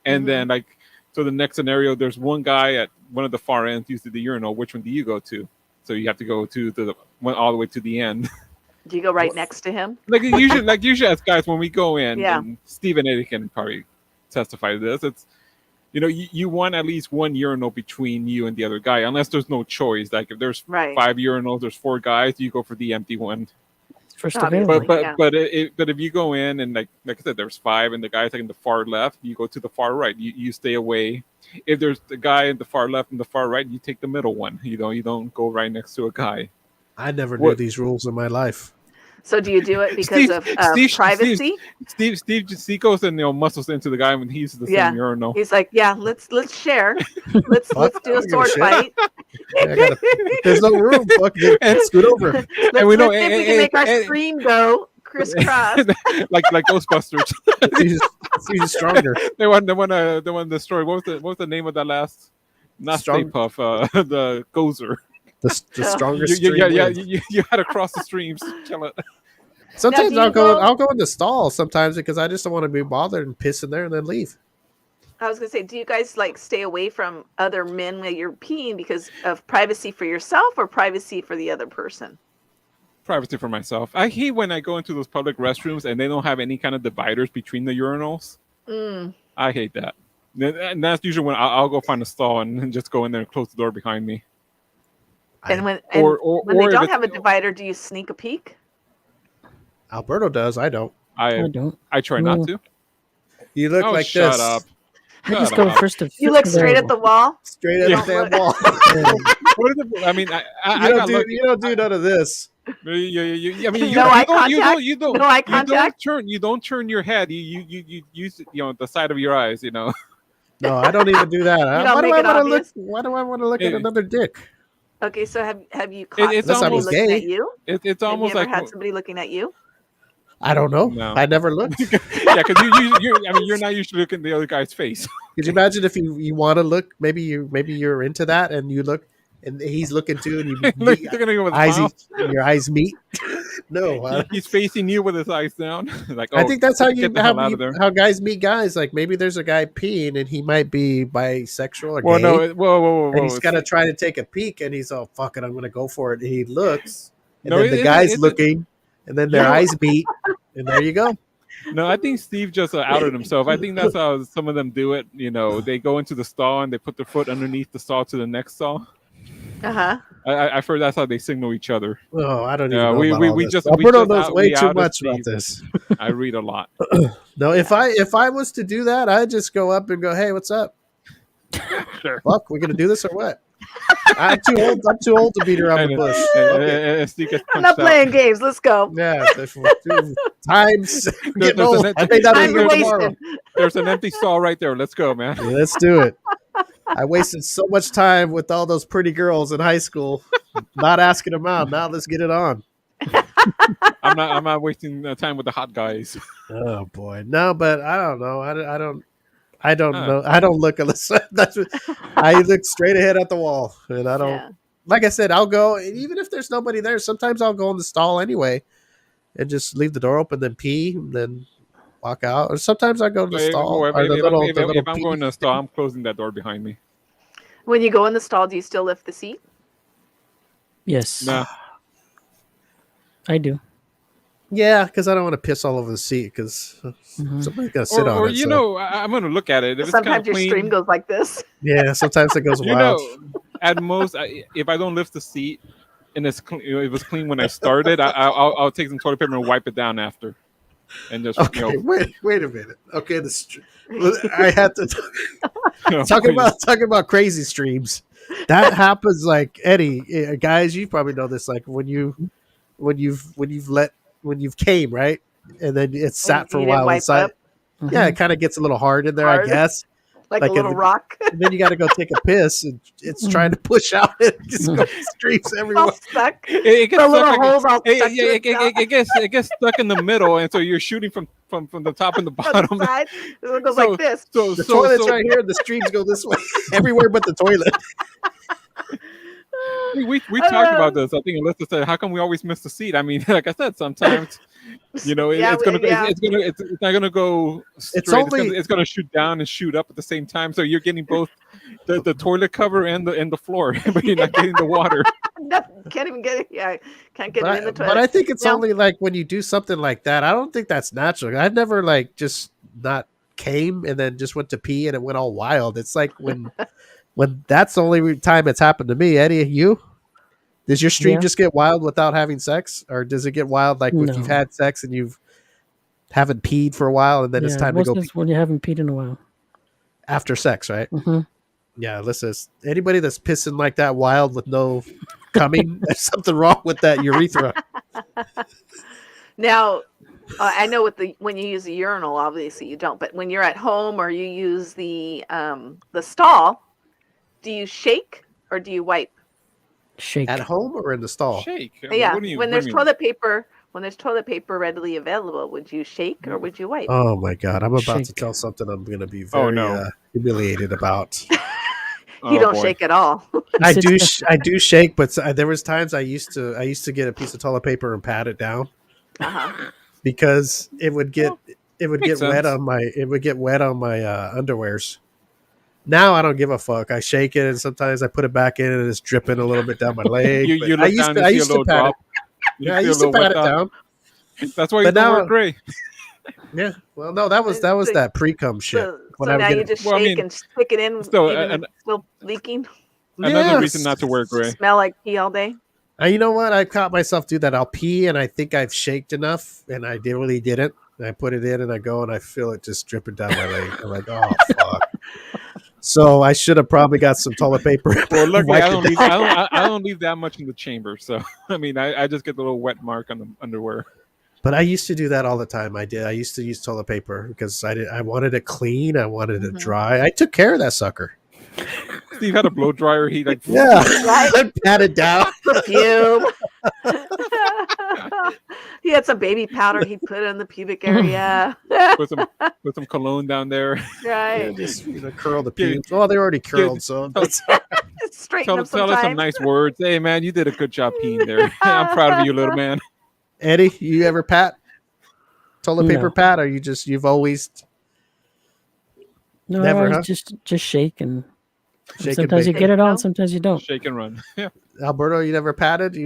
And then like, so the next scenario, there's one guy at one of the far ends, usually the urinal. Which one do you go to? So you have to go to the one all the way to the end. Do you go right next to him? Usually as guys, when we go in, Yeah. and Steve and Eddie can probably testify to this. It's, you want at least one urinal between you and the other guy, unless there's no choice. Like if there's 5 urinals, there's 4 guys, you go for the empty one. First available. But if you go in and like I said, there's 5 and the guy's like in the far left, you go to the far right. You stay away. If there's the guy in the far left and the far right, you take the middle one. You don't go right next to a guy. I never knew these rules in my life. So do you do it because of privacy? Steve goes and muscles into the guy when he's the same urinal. He's like, let's share. Let's do a sword fight. There's no room. Fuck, scoot over. Let's see if we can make our stream go crisscross. like Ghostbusters. She's stronger. They want to destroy. What was the name of that last? Not Stay Puff. The Gozer. The strongest. You had to cross the streams. Kill it. Sometimes I'll go in the stall sometimes because I just don't want to be bothered and piss in there and then leave. I was gonna say, do you guys like stay away from other men when you're peeing because of privacy for yourself or privacy for the other person? Privacy for myself. I hate when I go into those public restrooms and they don't have any kind of dividers between the urinals. I hate that. And that's usually when I'll go find a stall and just go in there and close the door behind me. And when they don't have a divider, do you sneak a peek? Alberto does. I don't. I don't. I try not to. You look like shut this. Up. I just go first to You look straight at the wall. Straight at the damn wall. I mean, you don't do none of this. You don't turn your head. You use the side of your eyes. No, I don't even do that. Why do I want to look at another dick? Okay, so have you caught somebody looking at you? It's almost have you ever like had somebody looking at you? I don't know. No. I never looked. Yeah, because you're not usually looking at the other guy's face. Could you imagine if you want to look? Maybe you're into that, and you look, and he's looking too, and your eyes meet. No, he's facing you with his eyes down. Like, I think that's how guys meet guys. Like maybe there's a guy peeing, and he might be bisexual or gay. Whoa! And he's gonna try to take a peek, and he's all, "Fuck it, I'm gonna go for it." And he looks, and then the guy's looking. And then their eyes meet, and there you go. No, I think Steve just outed himself. I think that's how some of them do it. They go into the stall and they put their foot underneath the stall to the next stall. I've heard that's how they signal each other. Oh, I don't even know about all this. Alberto knows way too much about this. I read a lot. No, if I was to do that, I'd just go up and go, "Hey, what's up? Sure. Fuck, we gonna do this or what?" I'm too old to beat around the bush. I'm not playing games. Let's go. Yeah, times getting old. I may not be here tomorrow. There's an empty stall right there. Let's go, man. Yeah, let's do it. I wasted so much time with all those pretty girls in high school, not asking them out. Now let's get it on. I'm not wasting time with the hot guys. Oh boy, no, but I don't know. I don't know. I don't look unless I look straight ahead at the wall, and I don't. Yeah. Like I said, I'll go even if there's nobody there. Sometimes I'll go in the stall anyway, and just leave the door open, then pee, and then walk out. Or sometimes I go to the stall. If I'm going to the stall, I'm closing that door behind me. When you go in the stall, do you still lift the seat? Yes. Nah. I do. Yeah, because I don't want to piss all over the seat because somebody's gonna sit on it. I'm gonna look at it. If sometimes your clean, stream goes like this. Yeah, sometimes it goes wild. At most, if I don't lift the seat and it's clean, it was clean when I started, I'll take some toilet paper and wipe it down after, and just wait a minute. Okay, I had to talking about crazy streams. That happens like Eddie, guys. You probably know this. Like when you've came, right? And then it's sat for a while inside. Yeah, it kind of gets a little hard in there, I guess. Like a little rock. And then you got to go take a piss, and it's trying to push out. It just goes streams everywhere. Stuck. It gets stuck. It gets stuck in the middle, and so you're shooting from the top and the bottom. It goes like this. The toilet's right here. The streams go this way, everywhere but the toilet. We talked about this. I think Alyssa said, "How come we always miss the seat?" I mean, like I said, sometimes Yeah, it's not gonna go straight. It's gonna shoot down and shoot up at the same time. So you're getting both the toilet cover and the floor, but you're not getting the water. Can't even get it. Yeah, can't get it in the toilet. But I think it's only like when you do something like that. I don't think that's natural. I've never like just not came and then just went to pee and it went all wild. It's like when that's the only time it's happened to me. Eddie, you? Does your stream just get wild without having sex, or does it get wild like if you've had sex and you haven't peed for a while and then it's time to go pee? When you haven't peed in a while. After sex, right? Mm-hmm. Yeah, listen, anybody that's pissing like that wild with no coming, there's something wrong with that urethra. Now, I know when you use a urinal, obviously you don't, but when you're at home or you use the stall, do you shake or do you wipe? Shake. At home or in the stall? Shake. Yeah. When there's toilet paper readily available, would you shake or would you wipe? Oh my God! I'm about to tell something I'm going to be very humiliated about. You don't shake at all. I do shake, but there was times I used to get a piece of toilet paper and pat it down because it would get wet on my underwears. Now I don't give a fuck. I shake it and sometimes I put it back in and it's dripping a little bit down my leg. I used to pat it. Yeah, I used to pat it down. That's why you don't wear gray. Yeah. Well, no, that was that pre-cum shit. So now you just shake and stick it in, still leaking. Another reason not to wear gray. Smell like pee all day. You know what? I caught myself do that. I'll pee and I think I've shaked enough, and I really didn't. And I put it in and I go and I feel it just dripping down my leg. I'm like, oh fuck. So I should have probably got some toilet paper. Well, luckily I don't leave that much in the chamber. So I mean, I just get the little wet mark on the underwear. But I used to do that all the time. I did. I used to use toilet paper because I wanted it clean. I wanted it dry. I took care of that sucker. Steve had a blow dryer. He like I pat it down. Perfume. He had some baby powder he put in the pubic area. put some cologne down there. Right. Yeah, just curl the pubes. Well, they're already curled, so straighten up tell us some nice words. Hey man, you did a good job peeing there. I'm proud of you, little man. Eddie, you ever pat toilet paper pat, or you've always never just shake and sometimes you get it on, sometimes you don't. Shake and run. Yeah. Alberto, you never patted?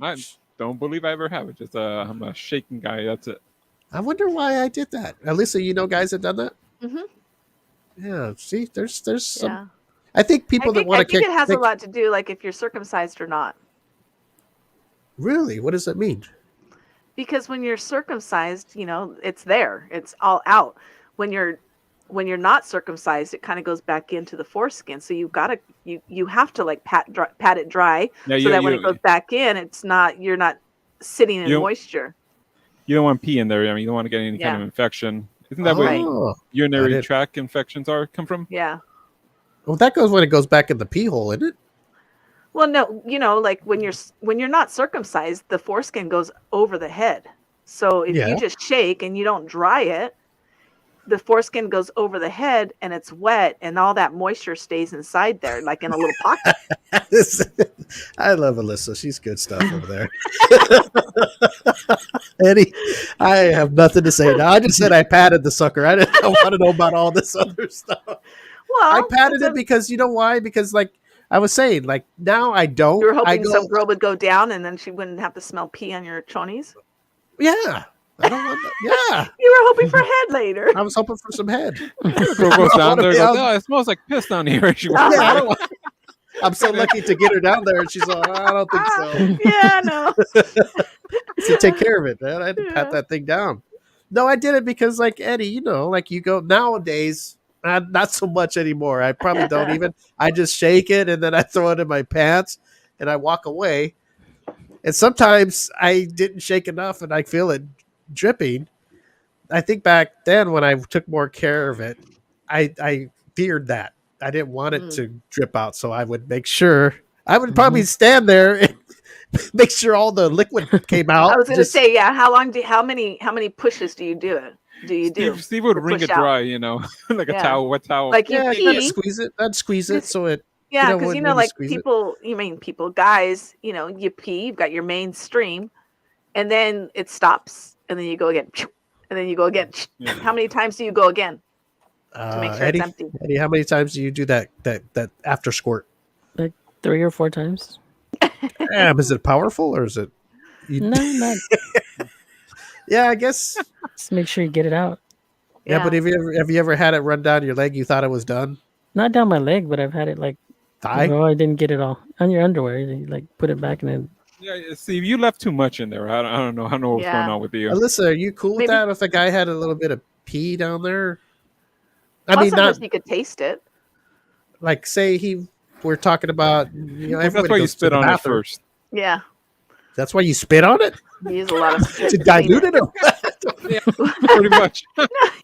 I don't believe I ever have it. Just I'm a shaking guy. That's it. I wonder why I did that. Alyssa, you know guys that done that? Mm-hmm. Yeah. See, there's some. Yeah. I think people that want to kick. I think it has a lot to do, like if you're circumcised or not. Really? What does that mean? Because when you're circumcised, it's there. It's all out. When you're not circumcised, it kind of goes back into the foreskin. So you have to like pat it dry so that when it goes back in, you're not sitting in moisture. You don't want pee in there. I mean, you don't want to get any kind of infection. Isn't that where urinary tract infections come from? Yeah. Well, that goes when it goes back in the pee hole, isn't it? Well, no, like when you're not circumcised, the foreskin goes over the head. So if you just shake and you don't dry it, the foreskin goes over the head and it's wet and all that moisture stays inside there, like in a little pocket. I love Alyssa. She's good stuff over there. Eddie, I have nothing to say now. I just said I patted the sucker. I want to know about all this other stuff. Well, I patted it because you know why? Because like I was saying, like now I don't. You were hoping some girl would go down and then she wouldn't have to smell pee on your chonies? Yeah. I don't want that. Yeah. You were hoping for head later. I was hoping for some head. Girl goes down there and goes, oh, it smells like piss down here. I'm so lucky to get her down there, and she's like, I don't think so. Yeah, no. So take care of it, man. I had to pat that thing down. No, I did it because, like, Eddie, like you go nowadays, not so much anymore. I probably don't even. I just shake it, and then I throw it in my pants, and I walk away. And sometimes I didn't shake enough, and I feel it dripping. I think back then when I took more care of it, I feared that. I didn't want it to drip out, so I would make sure. I would probably stand there and make sure all the liquid came out. I was going to say, how many pushes do you do it? Steve would wring it dry, like a towel, wet towel. Like you I'd squeeze it. So it Yeah, because when you like squeeze it. people, guys, you pee, you've got your main stream, and then it stops, and then you go again, and then you go again. Yeah. How many times do you go again to make sure it's empty? Eddie, how many times do you do that after squirt? Like 3 or 4 times. Is it powerful or is it? No, not. Yeah, I guess. Just make sure you get it out. Yeah, but have you ever had it run down your leg? You thought it was done? Not down my leg, but I've had it like. Thigh? Oh, I didn't get it all on your underwear. You like put it back and then. Yeah, see, you left too much in there. I don't know. I don't know what's going on with you. Alyssa, are you cool with Maybe- that? If a guy had a little bit of pee down there, I Well, mean, sometimes not you could taste it. like say we're talking about. That's why you spit on it first. Yeah, That's why you spit on it you use a lot of spit to to clean dilute it. Or Yeah, pretty much.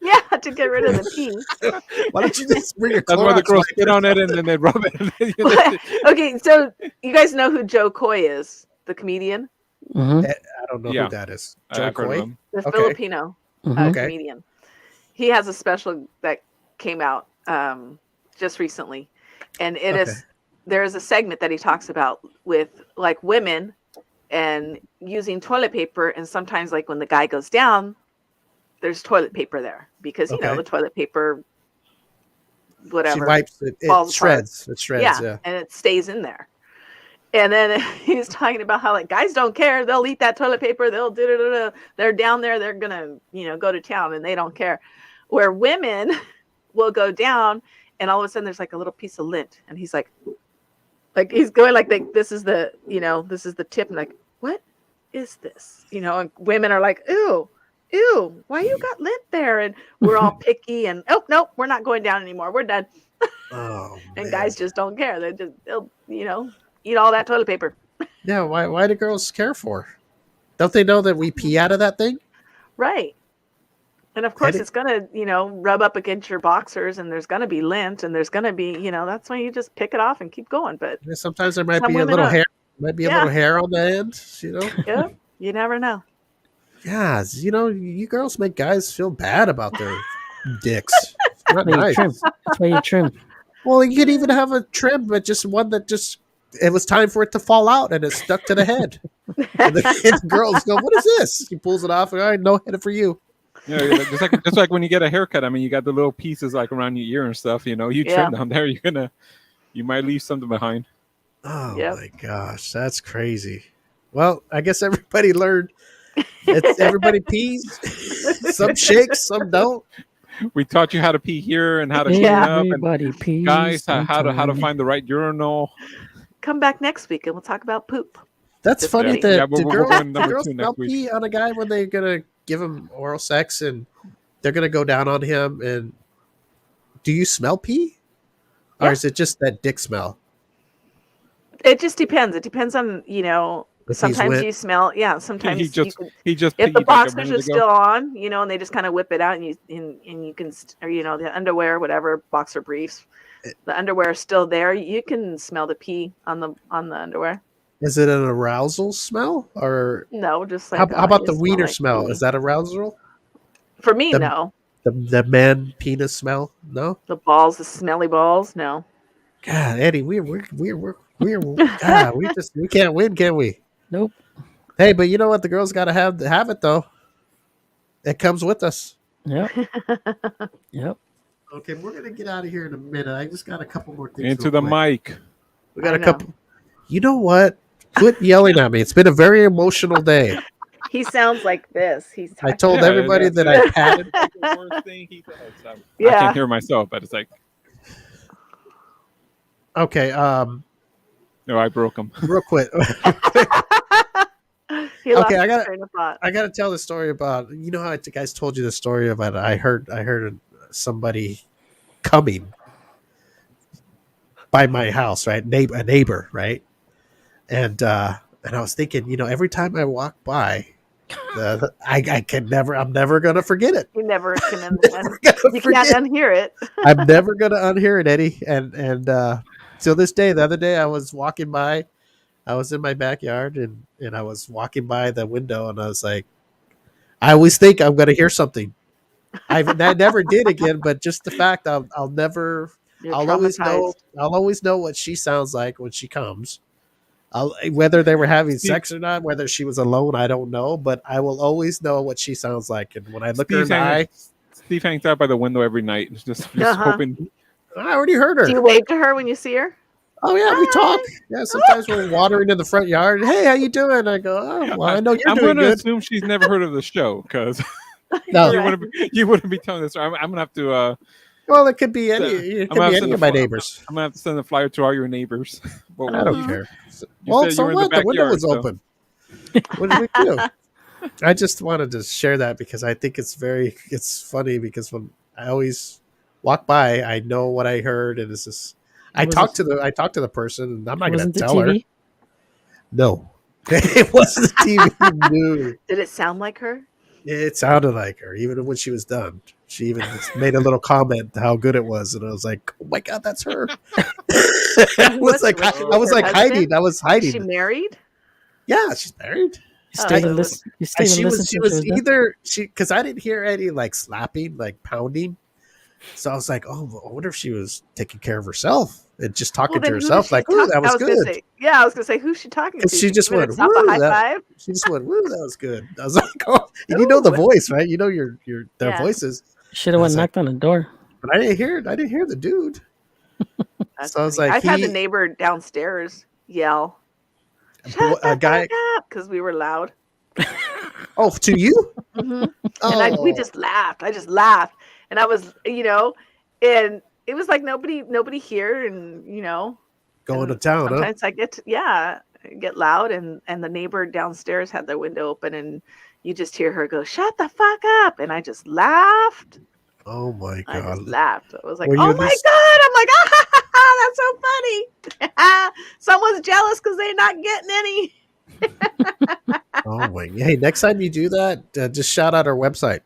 Yeah, to get rid of the pee. why don't you just bring your That's why the Clorox girls wipe? spit on it and then they rub it. Okay, so you guys know who Joe Coy is, the comedian, Mm-hmm. I don't know Yeah. who that is. Joe I've heard of Coy. them. the Okay. Filipino Mm-hmm. Okay. comedian. He has a special that came out just recently, and there is a segment that he talks about with like women and using toilet paper, and sometimes like when the guy goes down, there's toilet paper there because Okay. the toilet paper, She whatever, wipes it. It falls apart. shreds. It shreds. Yeah. and it stays in there. And then he was talking about how like guys don't care. They'll eat that toilet paper. They'll do. They're down there. They're gonna go to town, and they don't care. Where women will go down, and all of a sudden there's like a little piece of lint, and he's like he's going like this is the this is the tip, and like what is this? And women are like ew, why you got lint there? And we're all picky, and oh nope, we're not going down anymore. We're done. Oh, And man. guys just don't care. They'll eat all that toilet paper. Yeah. Why do girls care for? Don't they know that we pee out of that thing? Right. And of course, Eddie- it's going to, rub up against your boxers, and there's going to be lint, and there's going to be, that's when you just pick it off and keep going. But Yeah, sometimes there might Some be a women little are. hair. Might be a Yeah. little hair on the end. yeah, you never know. Yeah, you girls make guys feel bad about their dicks. It's not That's why you nice. trim. That's why you trim. Well, you could even have a trim, but just one that it was time for it to fall out and it stuck to the head. And the girls go, "What is this?" He pulls it off. All right, no head for you. Yeah, just like when you get a haircut. I mean, you got the little pieces like around your ear and stuff. You Yeah. trim down there. You might leave something behind. Oh Yep. my gosh, that's crazy. Well, I guess everybody learned. Everybody pees. Some shakes, some don't. We taught you how to pee here and how to clean Yeah. up, and Everybody pees. guys how to sometime. find the right urinal. Come back next week, and we'll talk about poop. That's Just funny kidding. that Yeah, the we're girls, going number the girls 2 next smell week. pee on a guy when they're gonna give him oral sex and they're gonna go down on him. And do you smell pee, or Yeah. is it just that dick smell? It just depends. It depends on, If he's sometimes wet? you smell. Yeah, sometimes He just he just if peed the like a boxers minute are ago. still on, and they just kind of whip it out, and you can, or the underwear, whatever, boxer briefs, the underwear is still there. You can smell the pee on the underwear. Is it an arousal smell, or No, just like how about you the wiener like smell? pee. Is that arousal? For me? the- No, The man penis smell? No. the balls, the smelly balls. No. God, Eddie, we're God, we can't win, can we? Nope. Hey, but you know what? The girls got to have it though. It comes with us. Yep. Yep. Okay, we're gonna get out of here in a minute. I just got a couple more things. Into real the quick. mic. We got I a know. couple. You know what? Quit yelling at me. It's been a very emotional day. He sounds like this. He's I talking. told Yeah, everybody that's that it. I patted. The worst thing he says. I Yeah. can't hear myself, but it's like, Okay, no, I broke him. real quick. He lost Okay, I his gotta- train of thought. I got to tell the story about. You know how I guys told you the story about. I heard somebody coming by my house, right? A neighbor, right? And I was thinking, every time I walk by, I'm never gonna forget it. You never can. Never gonna You forget. can't unhear it. I'm never gonna unhear it, Eddie. And till this day, the other day I was walking by, I was in my backyard and I was walking by the window and I was like, I always think I'm gonna hear something. I never did again, but just the fact I'll never You're I'll always know. traumatized. I'll always know what she sounds like when she comes. Whether they were having Steve, sex or not, whether she was alone, I don't know. But I will always know what she sounds like, and when I look her in Steve the eye, hangs out by the window every night, just Uh-huh. hoping. I already heard Do you her. wave to her when you see her? Oh yeah, we talk. Hi. Yeah, sometimes we're watering in the front yard. Hey, how you doing? I go, oh, well, I know you're I'm doing going to good. assume she's never heard of the show because No, Right. you wouldn't be telling this. I'm gonna have to. well, it could be any. I'm It could gonna have be to any send of my neighbors. I'm gonna have to send a flyer to all your neighbors. But I don't Mhm. care. you Well, said you so were in the what? The window backyard. was So. open. What did we do? I just wanted to share that because I think it's funny because when I always walk by, I know what I heard, and it's just I Was talked it, to the person, and I'm not going to wasn't the tell her. TV? No, it wasn't the TV. No, Did it sound like her? it sounded like her, even when she was done. She even made a little comment how good it was, and I was like, "Oh my god, that's her!" I was like, Was she I with was her like husband? hiding. I was Is hiding. she married? Yeah, she's married. You Oh, stayed so and it was- listen. You stayed and She listened was till she was done. either because I didn't hear any like slapping, like pounding. So I was like, oh, I wonder if she was taking care of herself and just talking to then who did herself, she like, ooh, talk- that was I was gonna good. say, yeah, I was gonna say, who's she talking to? Because she just giving went, herself woo, a high five. she just went, woo, that was good. I was like, oh, and you know the Ooh. voice, right? You know their Yeah. voices. Should have I went was and like, knocked on the door. but I didn't hear it. I didn't hear the dude. That's So I was funny. like, I've had the neighbor downstairs yell, "Shut a the guy. fuck up," because we were loud. Oh, to you? hmm Oh, we just laughed. I just laughed, and I was, and it was like nobody here, and going to and town, huh? sometimes I get loud, and the neighbor downstairs had their window open, and you just hear her go, "Shut the fuck up," and I just laughed. Oh my I god. just laughed. I was like, Were you "Oh at my least- god!" I'm like, "Ah, that's so funny." Someone's jealous because they're not getting any. Oh my! Hey, next time you do that, just shout out our website.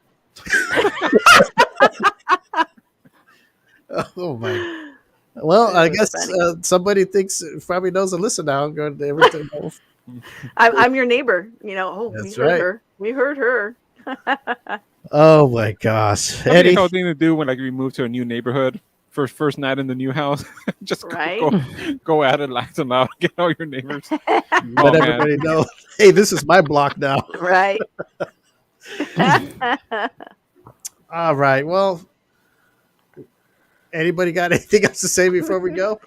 Oh my! Well, I That was guess funny. somebody thinks probably knows to listen now. I'm going to everything. I'm your neighbor. Oh, That's we heard right. her. We heard her. Oh my gosh, That'd be Eddie! a hell thing to do when like we move to a new neighborhood. First night in the new house, just Right? go at it, laugh and loud, get all your neighbors. Let Oh, man. everybody know. Hey, this is my block now. Right. All right. Well, anybody got anything else to say before we go?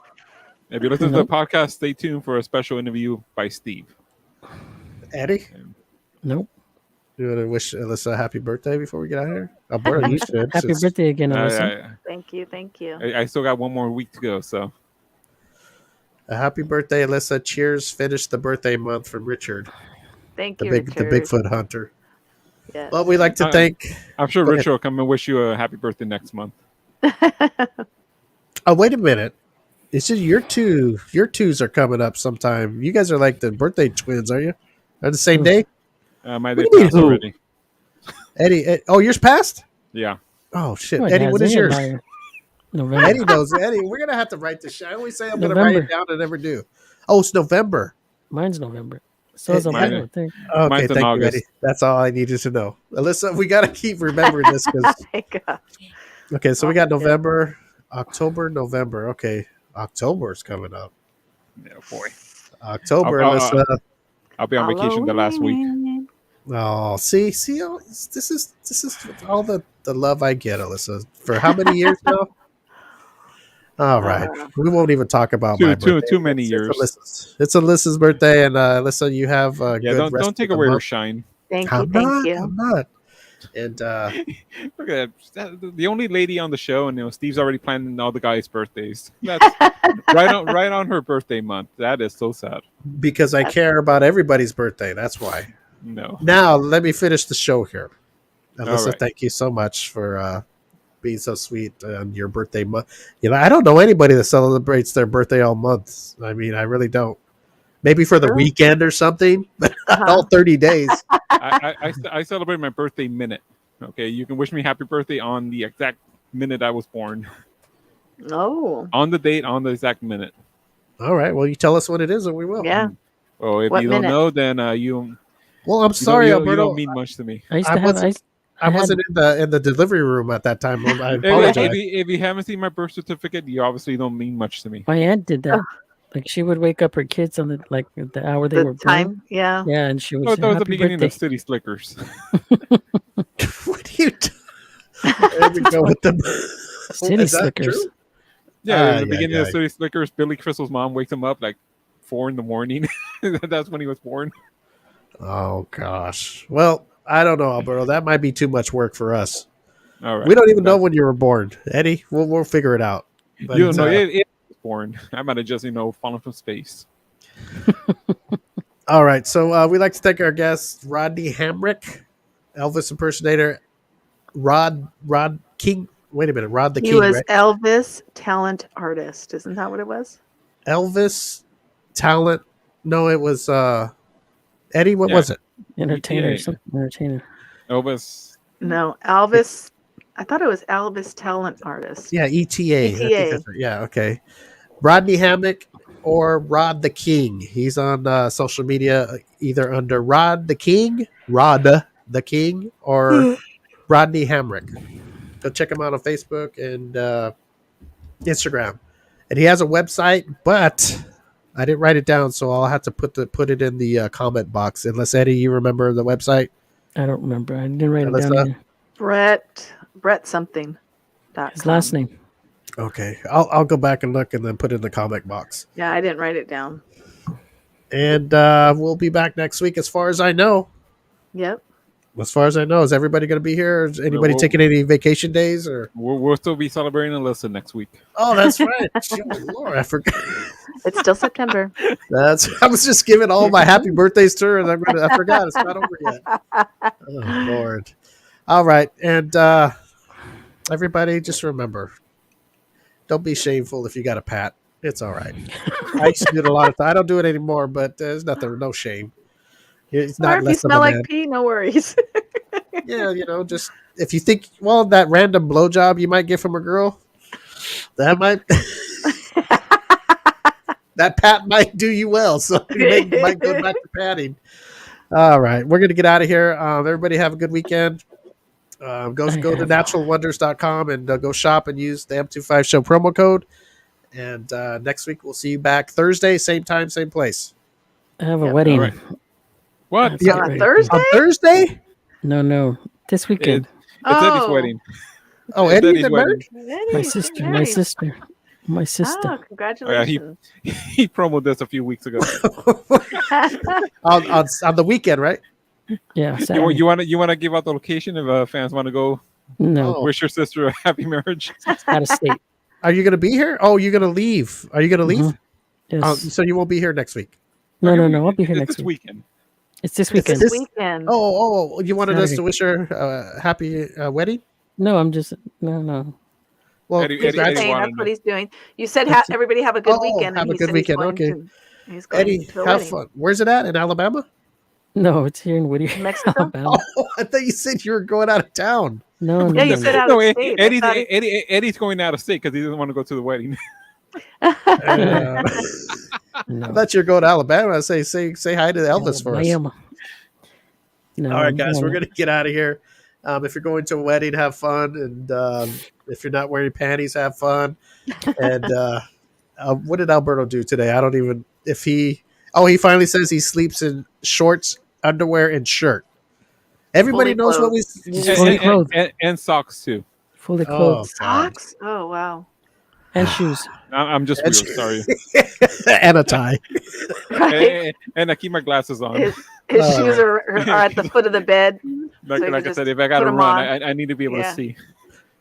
If you listen to the podcast, stay tuned for a special interview by Steve. Eddie, Nope. you want to wish Alyssa a happy birthday before we get out of here? Alberta, you should. Happy since- birthday again, Alyssa. Thank you. Thank you. I still got one more week to go, so A happy birthday, Alyssa. Cheers. Finish the birthday month from Richard, Thank the you, the Richard. Bigfoot hunter. Yes. Well, we like to thank. I'm sure Go Rich ahead. will come and wish you a happy birthday next month. Oh, wait a minute. It's just your twos are coming up sometime. You guys are like the birthday twins, are you? Are the same day? My What day do you mean, passed who? already. Eddie, oh, yours passed? Yeah. Oh shit, Oh, it Eddie, has. what is You're a yours? liar. November. Eddie knows. Eddie, we're gonna have to write this. I always say I'm gonna write it November. down and never do. Oh, it's November. Mine's November. So is Mine- Alberta, I think. Okay, Mine's in thank you, August. Eddie. That's all I needed to know. Alyssa, we gotta keep remembering this because My God. okay, so we got Yeah. November, October, November. Okay, October is coming up. Yeah, boy. October, I'll- Alyssa. I'll be on vacation the last week. Halloween. Oh, see, oh, this is all the love I get, Alyssa. For how many years now? All right, we won't even talk about my birthday. Too many years. It's Alyssa's birthday, and Alyssa, you have a Yeah, good rest don't take of the away her month. shine. Thank you. I'm Thank not. you. I'm not. And Look at that. The only lady on the show, and Steve's already planning all the guys' birthdays. That's right on her birthday month. That is so sad. because I care about everybody's birthday, that's why. No. Now let me finish the show here. Alyssa, right. thank you so much for being so sweet on your birthday month. I don't know anybody that celebrates their birthday all month. I mean, I really don't. Maybe for the Sure. weekend or something, but not Uh-huh. all 30 days. I celebrate my birthday minute. Okay, you can wish me happy birthday on the exact minute I was born. Oh, On the date, on the exact minute. All right. Well, you tell us what it is and we will. yeah. Oh, if What you minute? don't know, then you Well, I'm sorry, you Alberto. don't mean much to me. I used I to have wasn't- I wasn't in the delivery room at that time. I apologize. If you haven't seen my birth certificate, you obviously don't mean much to me. My aunt did that. Like she would wake up her kids on the hour they were born. Time, yeah. Yeah, and she would Oh, say, that was the "Happy beginning birthday." of City Slickers. What do you do? There we go with the City Is that Slickers. true? Yeah, in the beginning of City Slickers, Billy Crystal's mom wakes him up like 4 a.m. That's when he was born. Oh gosh. Well, I don't know, Alberto. That might be too much work for us. All right. We don't even know when you were born, Eddie. We'll figure it out. But, You don't know it was born. I might have just fallen from space. All right. So we'd like to thank our guest Rodney Hamrick, Elvis impersonator. Rod King. Wait a minute, Rod the He King. was Right? Elvis talent artist. Isn't that what it was? Elvis talent. No, it was Eddie. What was it? Entertainer, ETA. something entertainer. Elvis. No, Elvis. I thought it was Elvis talent artist. Yeah, ETA. I think ETA. that's right. Yeah, okay. Rodney Hamrick or Rod the King. He's on social media either under Rod the King, or Rodney Hamrick. Go check him out on Facebook and Instagram. And he has a website, but I didn't write it down, so I'll have to put it in the comment box. Unless Eddie, you remember the website? I don't remember. I didn't write it down Alyssa? either. Brett something. His last name. Okay, I'll go back and look and then put it in the comment box. Yeah, I didn't write it down. And we'll be back next week, as far as I know. Yep. As far as I know, is everybody going to be here? Is anybody taking any vacation days? Or We'll still be celebrating Alyssa next week. oh, that's right. Lord, I forgot. It's still September. I was just giving all my happy birthdays to her, and I forgot it's not over yet. Oh Lord! All right, and everybody, just remember, don't be shameful if you got a pat. It's all right. I used to do it a lot of times. I don't do it anymore, but there's no shame. It's Or not if you less of a smell like man. pee, no worries. Yeah, just if you think, well, that random blowjob you might get from a girl, that might that pat might do you well. So you might go back to patting. All right, we're gonna get out of here. Everybody have a good weekend. Go to naturalwonders.com and go shop and use the M25 show promo code. And next week we'll see you back Thursday, same time, same place. I have a wedding. All right. What? That's Yeah, not On right. Thursday? On Thursday? No. This weekend. It's Eddie's Oh. wedding. Oh, It's Eddie's married? Eddie, My sister. Oh, congratulations. He promoted this a few weeks ago. on the weekend, right? Yeah. you Saturday. want to give out the location if fans want to go No, Oh. wish your sister a happy marriage? out of state. Are you going to be here? Oh, you're going to leave. Are you going to leave? Mhm. Yes. So you won't be here next week. No. I'll be here It's next this week. weekend. It's this It's weekend. this- Weekend. Oh, you wanted us Saturday. to wish her a happy wedding? No, I'm just no. Well, Eddie- He's just Eddie saying wanted that's to- what he's doing. You said everybody have a good weekend. have and a he good said weekend. He's going Okay. he's going Eddie, to a have wedding. fun. Where's it at? In Alabama? No, it's here in Whittier, Mexico? Alabama. Oh, I thought you said you were going out of town. No. Yeah, you said out of state. I thought it- Eddie's going out of state because he doesn't want to go to the wedding. I No. thought you were going to Alabama. I say hi to Elvis for us. Alabama. No. All right, guys, no. we're going to get out of here. If you're going to a wedding, have fun. And if you're not wearing panties, have fun. And what did Alberto do today? I don't even, he finally says he sleeps in shorts, underwear, and shirt. Everybody Fully knows what we. He's fully clothed. and socks too. Fully Oh, clothed. God. Socks? Oh, wow. And shoes. I'm just weird. Sorry. And a tie. Right? And I keep my glasses on. His Oh. shoes are at the foot of the bed. Like, so you like I just said, if I got to put 'em run, on. I need to be able Yeah. to see.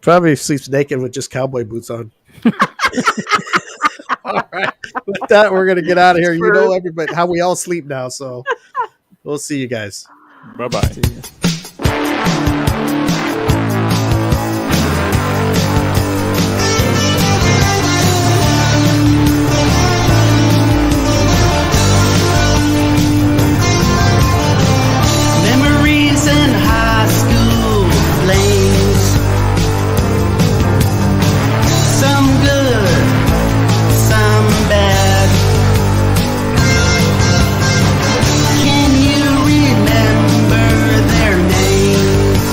Probably sleeps naked with just cowboy boots on. All right. With that, we're going to get out of here. You know everybody how we all sleep now. So we'll see you guys. Bye bye. Memories in high school flames. Some good, some bad. Can you remember their names?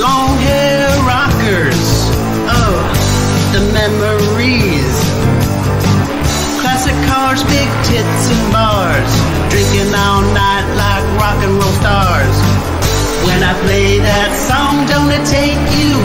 long hair rockers, oh, the memories. Classic cars, big tits and bars, drinking all night like rock and roll stars. When I play that song, don't it take you